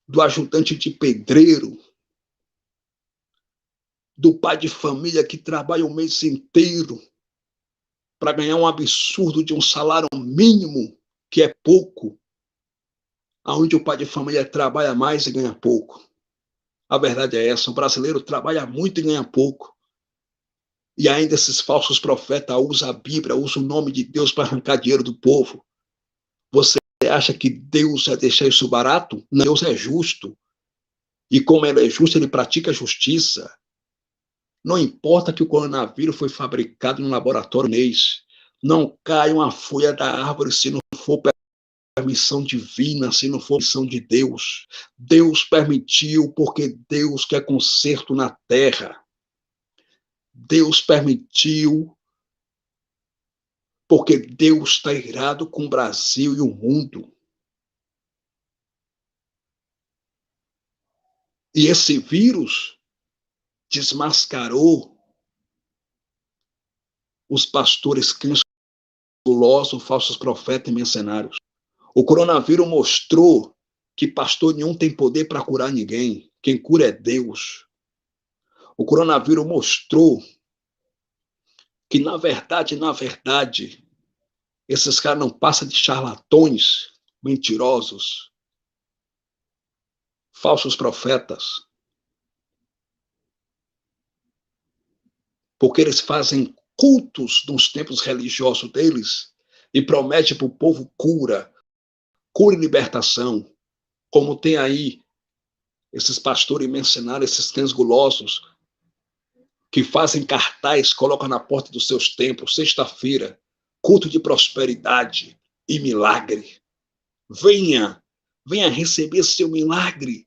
do ajudante de pedreiro, do pai de família que trabalha o mês inteiro para ganhar um absurdo de um salário mínimo, que é pouco, aonde o pai de família trabalha mais e ganha pouco. A verdade é essa, o brasileiro trabalha muito e ganha pouco. E ainda esses falsos profetas usam a Bíblia, usam o nome de Deus para arrancar dinheiro do povo. Você acha que Deus vai deixar isso barato? Não, Deus é justo. E como ele é justo, ele pratica justiça. Não importa que o coronavírus foi fabricado no laboratório chinês. Não cai uma folha da árvore se não for permissão divina, se não for missão de Deus. Deus permitiu porque Deus quer conserto na terra. Deus permitiu porque Deus está irado com o Brasil e o mundo. E esse vírus desmascarou os pastores criminosos, falsos profetas e mercenários. O coronavírus mostrou que pastor nenhum tem poder para curar ninguém. Quem cura é Deus. O coronavírus mostrou que, na verdade, esses caras não passam de charlatões, mentirosos, falsos profetas. Porque eles fazem cultos nos templos religiosos deles e prometem para o povo cura e libertação. Como tem aí esses pastores mercenários, esses cães gulosos, que fazem cartaz, colocam na porta dos seus templos, sexta-feira, culto de prosperidade e milagre. Venha receber seu milagre.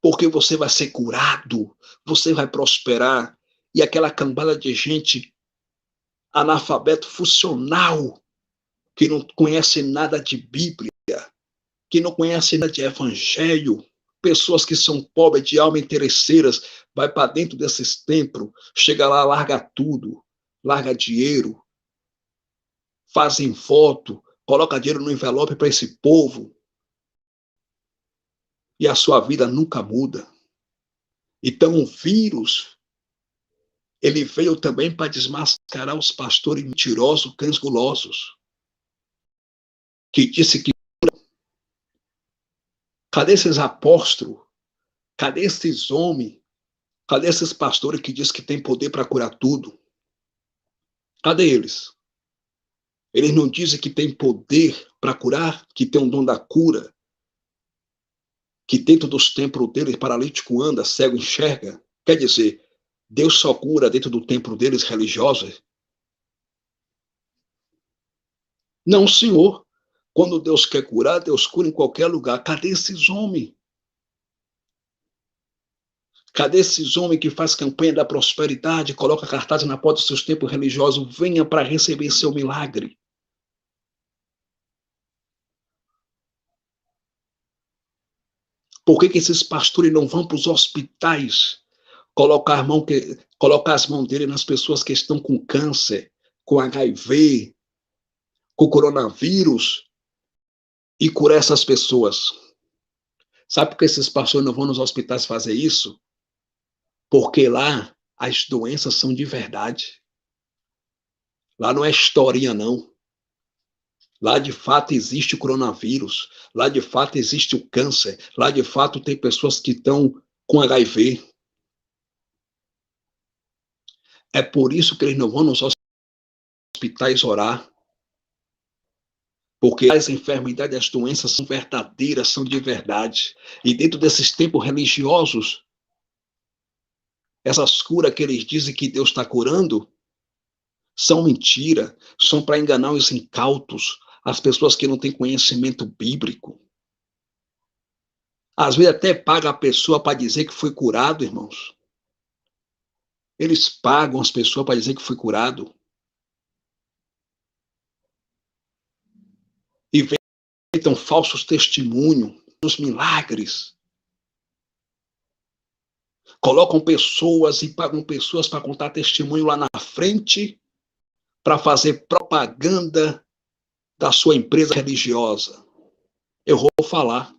Porque você vai ser curado, você vai prosperar. E aquela cambada de gente analfabeto funcional, que não conhece nada de Bíblia, que não conhece nada de evangelho, pessoas que são pobres de alma, interesseiras, vai para dentro desses templos, chega lá, larga tudo, larga dinheiro, fazem foto, coloca dinheiro no envelope para esse povo, e a sua vida nunca muda. Então o vírus, ele veio também para desmascarar os pastores mentirosos, cães gulosos, que disse que cadê esses apóstolos? Cadê esses homens? Cadê esses pastores que dizem que tem poder para curar tudo? Cadê eles? Eles não dizem que tem poder para curar, que tem um dom da cura, que dentro dos templos deles paralítico anda, cego enxerga. Quer dizer, Deus só cura dentro do templo deles religiosos? Não, Senhor. Quando Deus quer curar, Deus cura em qualquer lugar. Cadê esses homens? Cadê esses homens que fazem campanha da prosperidade, coloca cartaz na porta dos seus templos religiosos? Venha para receber seu milagre. Por que esses pastores não vão para os hospitais colocar as mãos dele nas pessoas que estão com câncer, com HIV, com coronavírus e curar essas pessoas? Sabe por que esses pastores não vão nos hospitais fazer isso? Porque lá as doenças são de verdade. Lá não é historinha, não. Lá de fato existe o coronavírus. Lá de fato existe o câncer. Lá de fato tem pessoas que estão com HIV. É por isso que eles não vão nos hospitais orar. Porque as enfermidades, as doenças são verdadeiras, são de verdade. E dentro desses tempos religiosos, essas curas que eles dizem que Deus está curando, são mentira, são para enganar os incautos, as pessoas que não têm conhecimento bíblico. Às vezes até paga a pessoa para dizer que foi curado, irmãos. Eles pagam as pessoas para dizer que foi curado. E inventam falsos testemunhos dos milagres. Colocam pessoas e pagam pessoas para contar testemunho lá na frente, para fazer propaganda da sua empresa religiosa. Eu vou falar.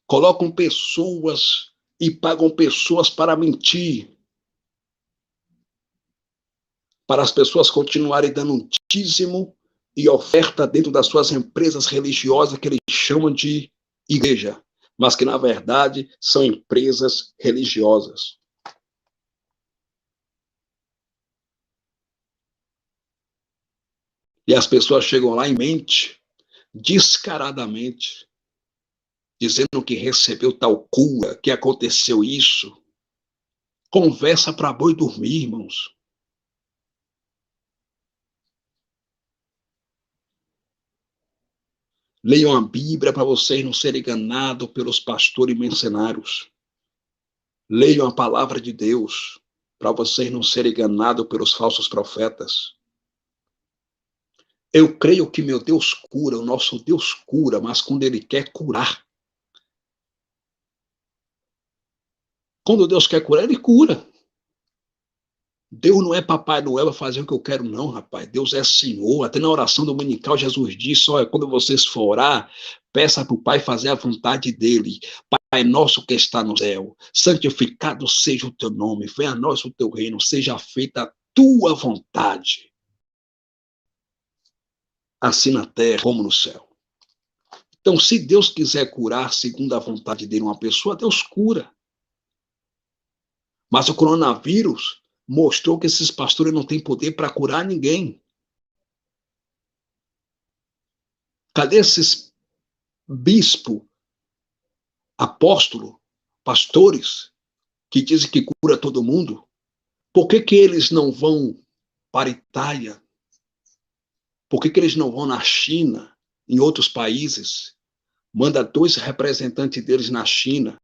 Colocam pessoas e pagam pessoas para mentir. Para as pessoas continuarem dando um dízimo e oferta dentro das suas empresas religiosas que eles chamam de igreja. mas que, na verdade, são empresas religiosas. E as pessoas chegam lá em mente, descaradamente, dizendo que recebeu tal cura, que aconteceu isso. Conversa para boi dormir, irmãos. Leiam a Bíblia para vocês não serem enganados pelos pastores e mercenários. Leiam a palavra de Deus para vocês não serem enganados pelos falsos profetas. Eu creio que meu Deus cura, o nosso Deus cura, mas quando Ele quer curar. Quando Deus quer curar, Ele cura. Deus não é Papai Noel para fazer o que eu quero, não, rapaz. Deus é Senhor. Até na oração dominical, Jesus disse: olha, quando vocês for orar, peça para o Pai fazer a vontade dele. Pai nosso que está no céu, santificado seja o teu nome, venha a nós o teu reino, seja feita a tua vontade, assim na terra como no céu. Então, se Deus quiser curar segundo a vontade dele uma pessoa, Deus cura. Mas o coronavírus mostrou que esses pastores não têm poder para curar ninguém. Cadê esses bispo, apóstolo, pastores que dizem que cura todo mundo? Por que eles não vão para a Itália? Por que eles não vão na China, em outros países? Manda 2 representantes deles na China,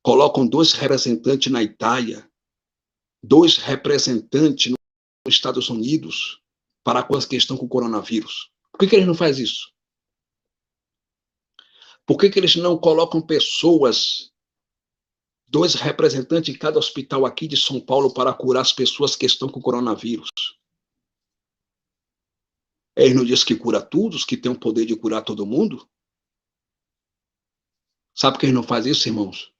colocam 2 representantes na Itália, 2 representantes nos Estados Unidos para com a questão com o coronavírus. Por que eles não fazem isso? Por que eles não colocam pessoas, 2 representantes em cada hospital aqui de São Paulo para curar as pessoas que estão com o coronavírus? Eles não dizem que cura tudo, que tem o poder de curar todo mundo? Sabe por que eles não fazem isso, irmãos?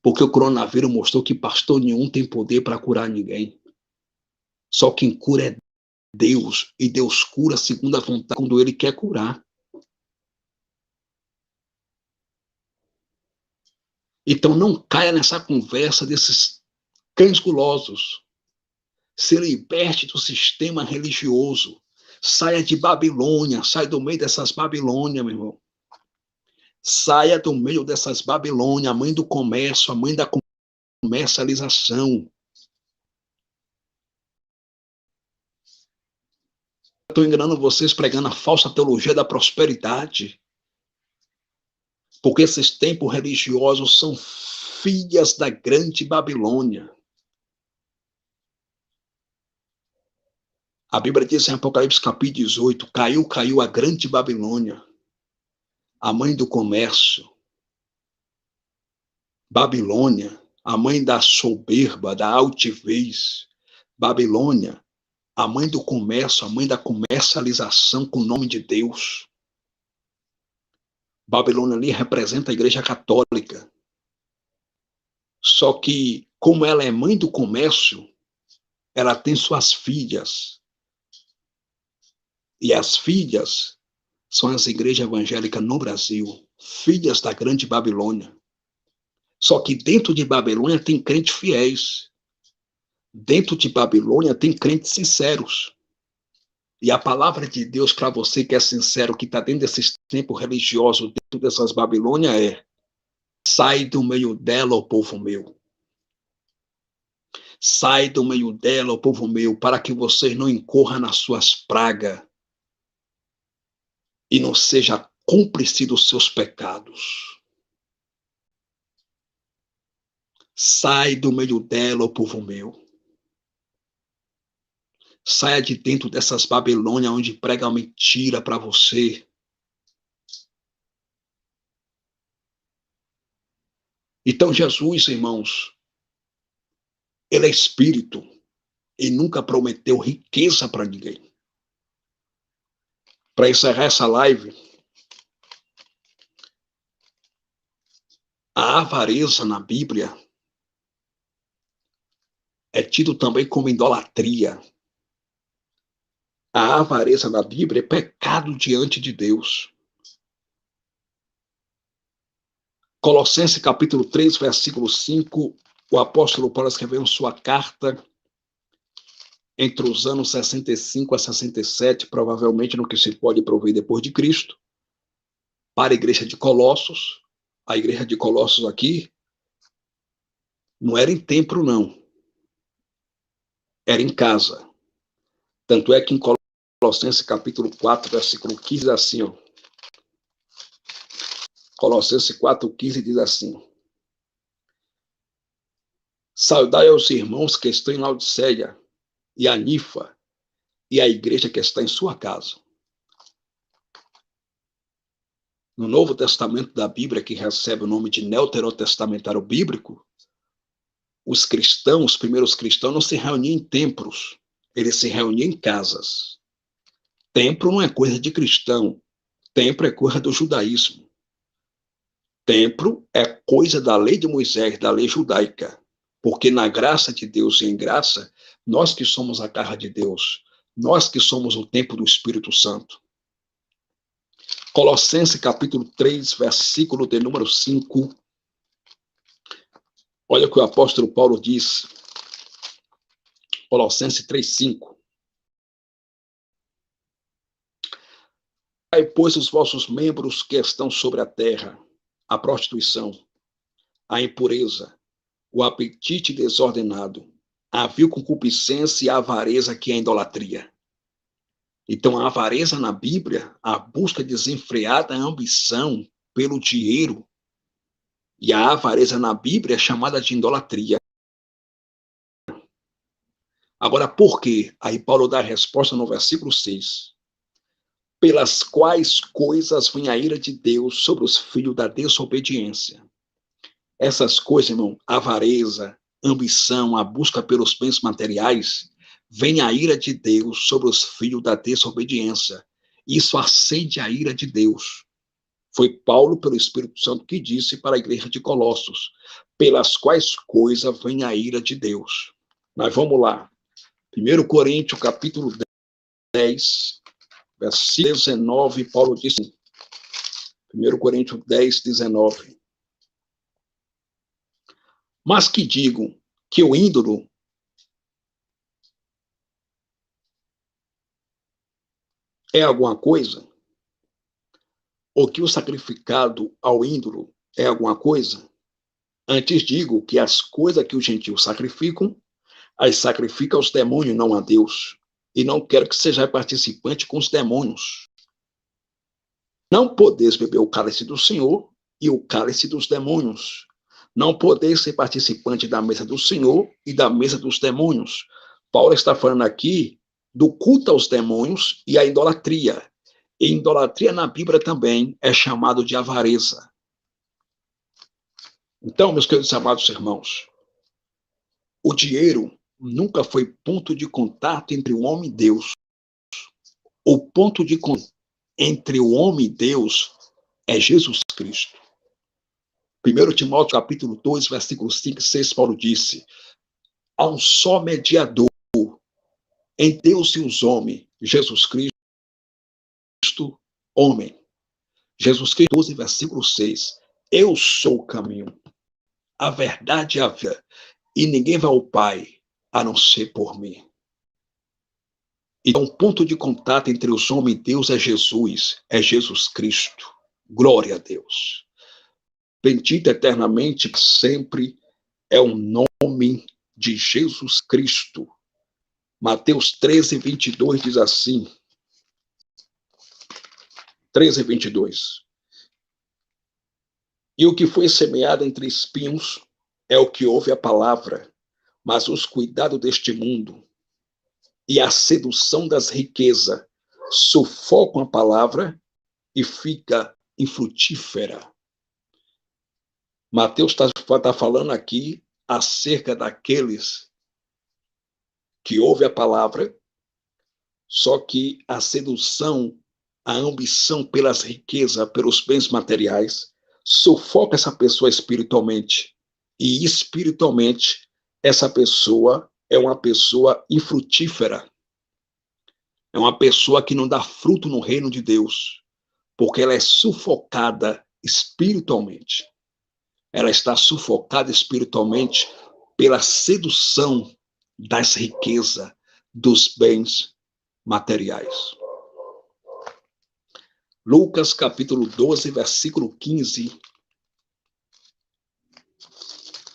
Porque o coronavírus mostrou que pastor nenhum tem poder para curar ninguém. Só quem cura é Deus, e Deus cura segundo a vontade quando Ele quer curar. Então não caia nessa conversa desses cães gulosos. Se liberte do sistema religioso. Saia de Babilônia, saia do meio dessas Babilônias, meu irmão. Saia do meio dessas Babilônias, a mãe do comércio, a mãe da comercialização. Estou enganando vocês pregando a falsa teologia da prosperidade. Porque esses tempos religiosos são filhas da grande Babilônia. A Bíblia diz em Apocalipse capítulo 18, caiu a grande Babilônia, a mãe do comércio. Babilônia, a mãe da soberba, da altivez. Babilônia, a mãe do comércio, a mãe da comercialização com o nome de Deus. Babilônia ali representa a Igreja Católica. Só que, como ela é mãe do comércio, ela tem suas filhas. E as filhas são as igrejas evangélicas no Brasil, filhas da grande Babilônia. Só que dentro de Babilônia tem crentes fiéis. Dentro de Babilônia tem crentes sinceros. E a palavra de Deus para você que é sincero, que está dentro desses tempos religiosos, dentro dessas Babilônias, é: sai do meio dela, ó povo meu. Sai do meio dela, ó povo meu, para que vocês não incorram nas suas pragas e não seja cúmplice dos seus pecados. Sai do meio dela, ó povo meu. Saia de dentro dessas Babilônias onde prega mentira para você. Então Jesus, irmãos, ele é espírito e nunca prometeu riqueza para ninguém. Para encerrar essa live, a avareza na Bíblia é tido também como idolatria. A avareza na Bíblia é pecado diante de Deus. Colossenses capítulo 3, versículo 5, o apóstolo Paulo escreveu em sua carta entre os anos 65 a 67, provavelmente no que se pode prover depois de Cristo, para a igreja de Colossos. A igreja de Colossos aqui não era em templo, não. Era em casa. Tanto é que em Colossenses capítulo 4, versículo 15, diz assim, ó. Colossenses 4,15 diz assim: saudai aos irmãos que estão em Laodiceia, e a Nifa, e a igreja que está em sua casa. No Novo Testamento da Bíblia, que recebe o nome de Neoterotestamentário Bíblico, os cristãos, os primeiros cristãos, não se reuniam em templos, eles se reuniam em casas. Templo não é coisa de cristão, templo é coisa do judaísmo. Templo é coisa da lei de Moisés, da lei judaica. Porque na graça de Deus e em graça, nós que somos a casa de Deus, nós que somos o templo do Espírito Santo. Colossenses capítulo 3, versículo de número 5. Olha o que o apóstolo Paulo diz. Colossenses 3, 5. Aí, pois, os vossos membros que estão sobre a terra, a prostituição, a impureza, o apetite desordenado, a vil concupiscência e a avareza, que é a idolatria. Então, a avareza na Bíblia, a busca desenfreada, a ambição pelo dinheiro, e a avareza na Bíblia é chamada de idolatria. Agora, por quê? Aí Paulo dá a resposta no versículo 6. Pelas quais coisas vem a ira de Deus sobre os filhos da desobediência. Essas coisas, irmão, avareza, ambição, a busca pelos bens materiais, vem a ira de Deus sobre os filhos da desobediência. Isso acende a ira de Deus. Foi Paulo, pelo Espírito Santo, que disse para a igreja de Colossos, pelas quais coisas vem a ira de Deus. Mas vamos lá. 1 Coríntios, capítulo 10, versículo 19, Paulo disse, 1 Coríntios 10, 19. Mas que digo que o ídolo é alguma coisa? Ou que o sacrificado ao ídolo é alguma coisa? Antes digo que as coisas que os gentios sacrificam, as sacrifica aos demônios, não a Deus. E não quero que seja participante com os demônios. Não podeis beber o cálice do Senhor e o cálice dos demônios. Não podeis ser participante da mesa do Senhor e da mesa dos demônios. Paulo está falando aqui do culto aos demônios e a idolatria. E idolatria na Bíblia também é chamado de avareza. Então, meus queridos amados irmãos, o dinheiro nunca foi ponto de contato entre o homem e Deus. O ponto de contato entre o homem e Deus é Jesus Cristo. 1 Timóteo capítulo 2, versículo 5 e 6, Paulo disse, há um só mediador entre Deus e os homens, Jesus Cristo, homem. Jesus Cristo, 12, versículo 6, eu sou o caminho, a verdade e a vida, e ninguém vai ao Pai a não ser por mim. Então, o ponto de contato entre os homens e Deus é Jesus Cristo. Glória a Deus. Bendito eternamente sempre é o nome de Jesus Cristo. Mateus 13, 22 diz assim. 13, 22. E o que foi semeado entre espinhos é o que ouve a palavra, mas os cuidados deste mundo e a sedução das riquezas sufocam a palavra e fica infrutífera. Mateus está falando aqui acerca daqueles que ouvem a palavra, só que a sedução, a ambição pelas riquezas, pelos bens materiais, sufoca essa pessoa espiritualmente. E espiritualmente, essa pessoa é uma pessoa infrutífera. É uma pessoa que não dá fruto no reino de Deus, porque ela é sufocada espiritualmente. ela está sufocada espiritualmente pela sedução das riquezas, dos bens materiais. Lucas capítulo 12, versículo 15.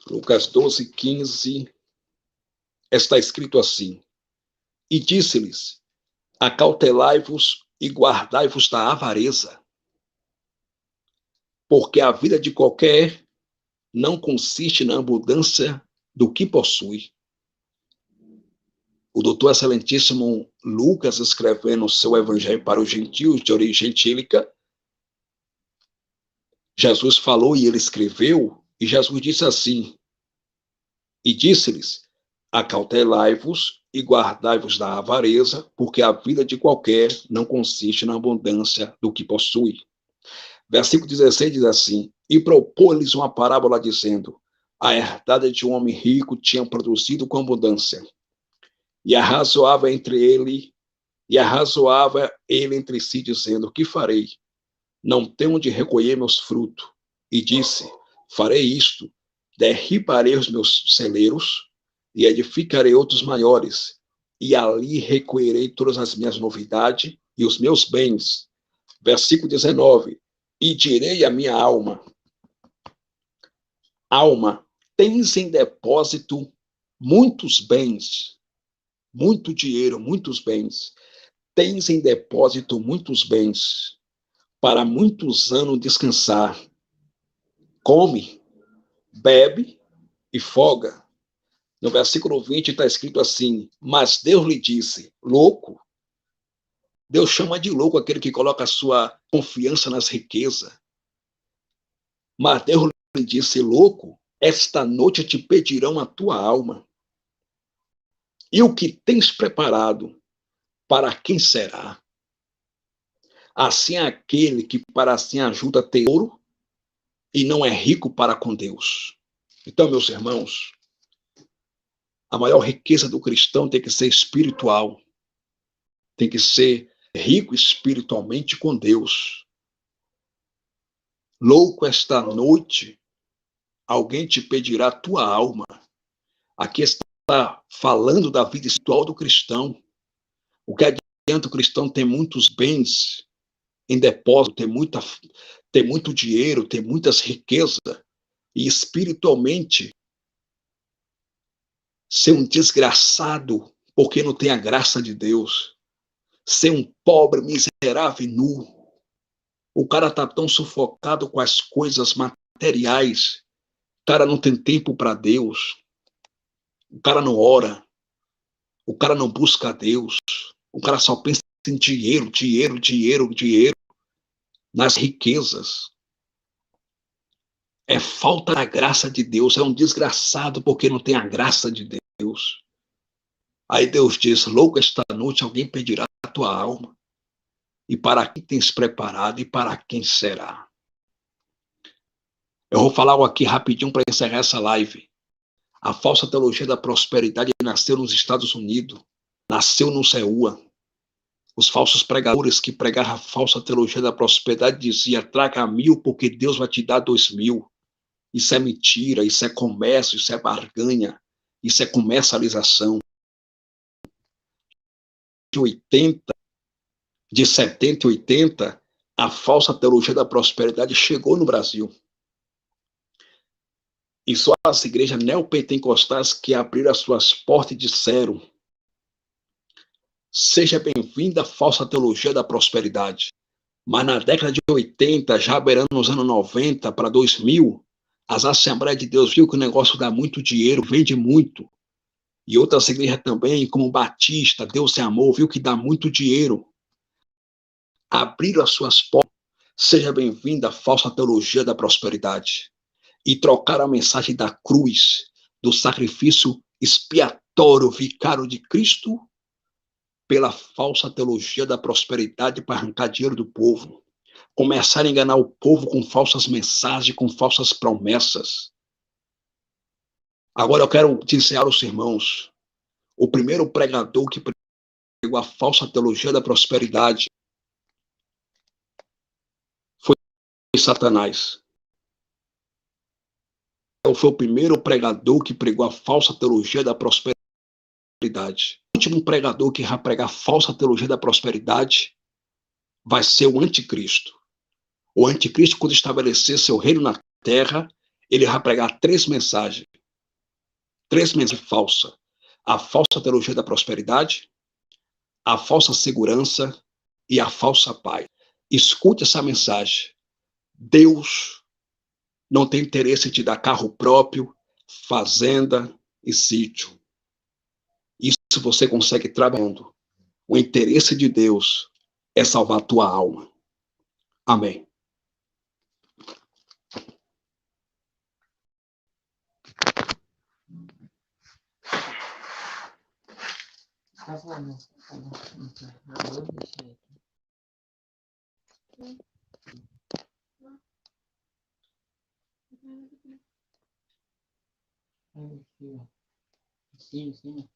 Lucas 12, 15. Está escrito assim: E disse-lhes: Acautelai-vos e guardai-vos da avareza, porque a vida de qualquer não consiste na abundância do que possui. O doutor excelentíssimo Lucas, escrevendo o seu evangelho para os gentios de origem gentílica, Jesus falou e ele escreveu, e Jesus disse assim: E disse-lhes: Acautelai-vos e guardai-vos da avareza, porque a vida de qualquer não consiste na abundância do que possui. Versículo 16 diz assim: E propôs-lhes uma parábola, dizendo: A herdade de um homem rico tinha produzido com abundância. E arrazoava ele entre si, dizendo: Que farei? Não tenho onde recolher meus frutos. E disse: Farei isto: derribarei os meus celeiros e edificarei outros maiores, e ali recolherei todas as minhas novidades e os meus bens. Versículo 19: E direi à minha alma: Alma, tens em depósito muitos bens, muito dinheiro, muitos bens. Tens em depósito muitos bens, para muitos anos descansar. Come, bebe e folga. No versículo 20 está escrito assim: Mas Deus lhe disse: Louco. Deus chama de louco aquele que coloca a sua confiança nas riquezas. Mas Deus lhe disse: Louco, esta noite te pedirão a tua alma. E o que tens preparado, para quem será? Assim é aquele que para si ajuda tesouro e não é rico para com Deus. Então, meus irmãos, a maior riqueza do cristão tem que ser espiritual, tem que ser rico espiritualmente com Deus. Louco, esta noite, alguém te pedirá a tua alma. Aqui está falando da vida espiritual do cristão. O que adianta o cristão ter muitos bens em depósito, ter muito dinheiro, ter muitas riquezas, e espiritualmente ser um desgraçado porque não tem a graça de Deus, ser um pobre, miserável e nu. O cara está tão sufocado com as coisas materiais, o cara não tem tempo para Deus, o cara não ora, o cara não busca a Deus, o cara só pensa em dinheiro, dinheiro, dinheiro, dinheiro, nas riquezas. É falta da graça de Deus, é um desgraçado porque não tem a graça de Deus. Aí Deus diz: louco, esta noite alguém pedirá a tua alma. E para quem tens preparado e para quem será? Eu vou falar algo aqui rapidinho para encerrar essa live. A falsa teologia da prosperidade nasceu nos Estados Unidos, nasceu no CEUA. Os falsos pregadores que pregaram a falsa teologia da prosperidade diziam: traga 1000 porque Deus vai te dar 2000. Isso é mentira, isso é comércio, isso é barganha, isso é comercialização. De 70 e 80, a falsa teologia da prosperidade chegou no Brasil. E só as igrejas neopentecostais que abriram as suas portas e disseram: seja bem-vinda a falsa teologia da prosperidade. Mas na década de 80, já beirando nos anos 90 para 2000, as Assembleias de Deus viu que o negócio dá muito dinheiro, vende muito. E outras igrejas também, como Batista, Deus é Amor, viu que dá muito dinheiro. Abriram as suas portas. Seja bem-vinda a falsa teologia da prosperidade. E trocaram a mensagem da cruz, do sacrifício expiatório vicário de Cristo, pela falsa teologia da prosperidade para arrancar dinheiro do povo. Começaram a enganar o povo com falsas mensagens, com falsas promessas. Agora eu quero dizer aos irmãos: o primeiro pregador que pregou a falsa teologia da prosperidade foi Satanás. foi o primeiro pregador que pregou a falsa teologia da prosperidade. O último pregador que vai pregar a falsa teologia da prosperidade vai ser o anticristo. O anticristo, quando estabelecer seu reino na terra, ele vai pregar três mensagens falsas. A falsa teologia da prosperidade, a falsa segurança e a falsa paz. Escute essa mensagem. Deus não tem interesse em te dar carro próprio, fazenda e sítio. Isso você consegue trabalhando. O interesse de Deus é salvar a tua alma. Amém. Sim.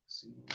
Sim.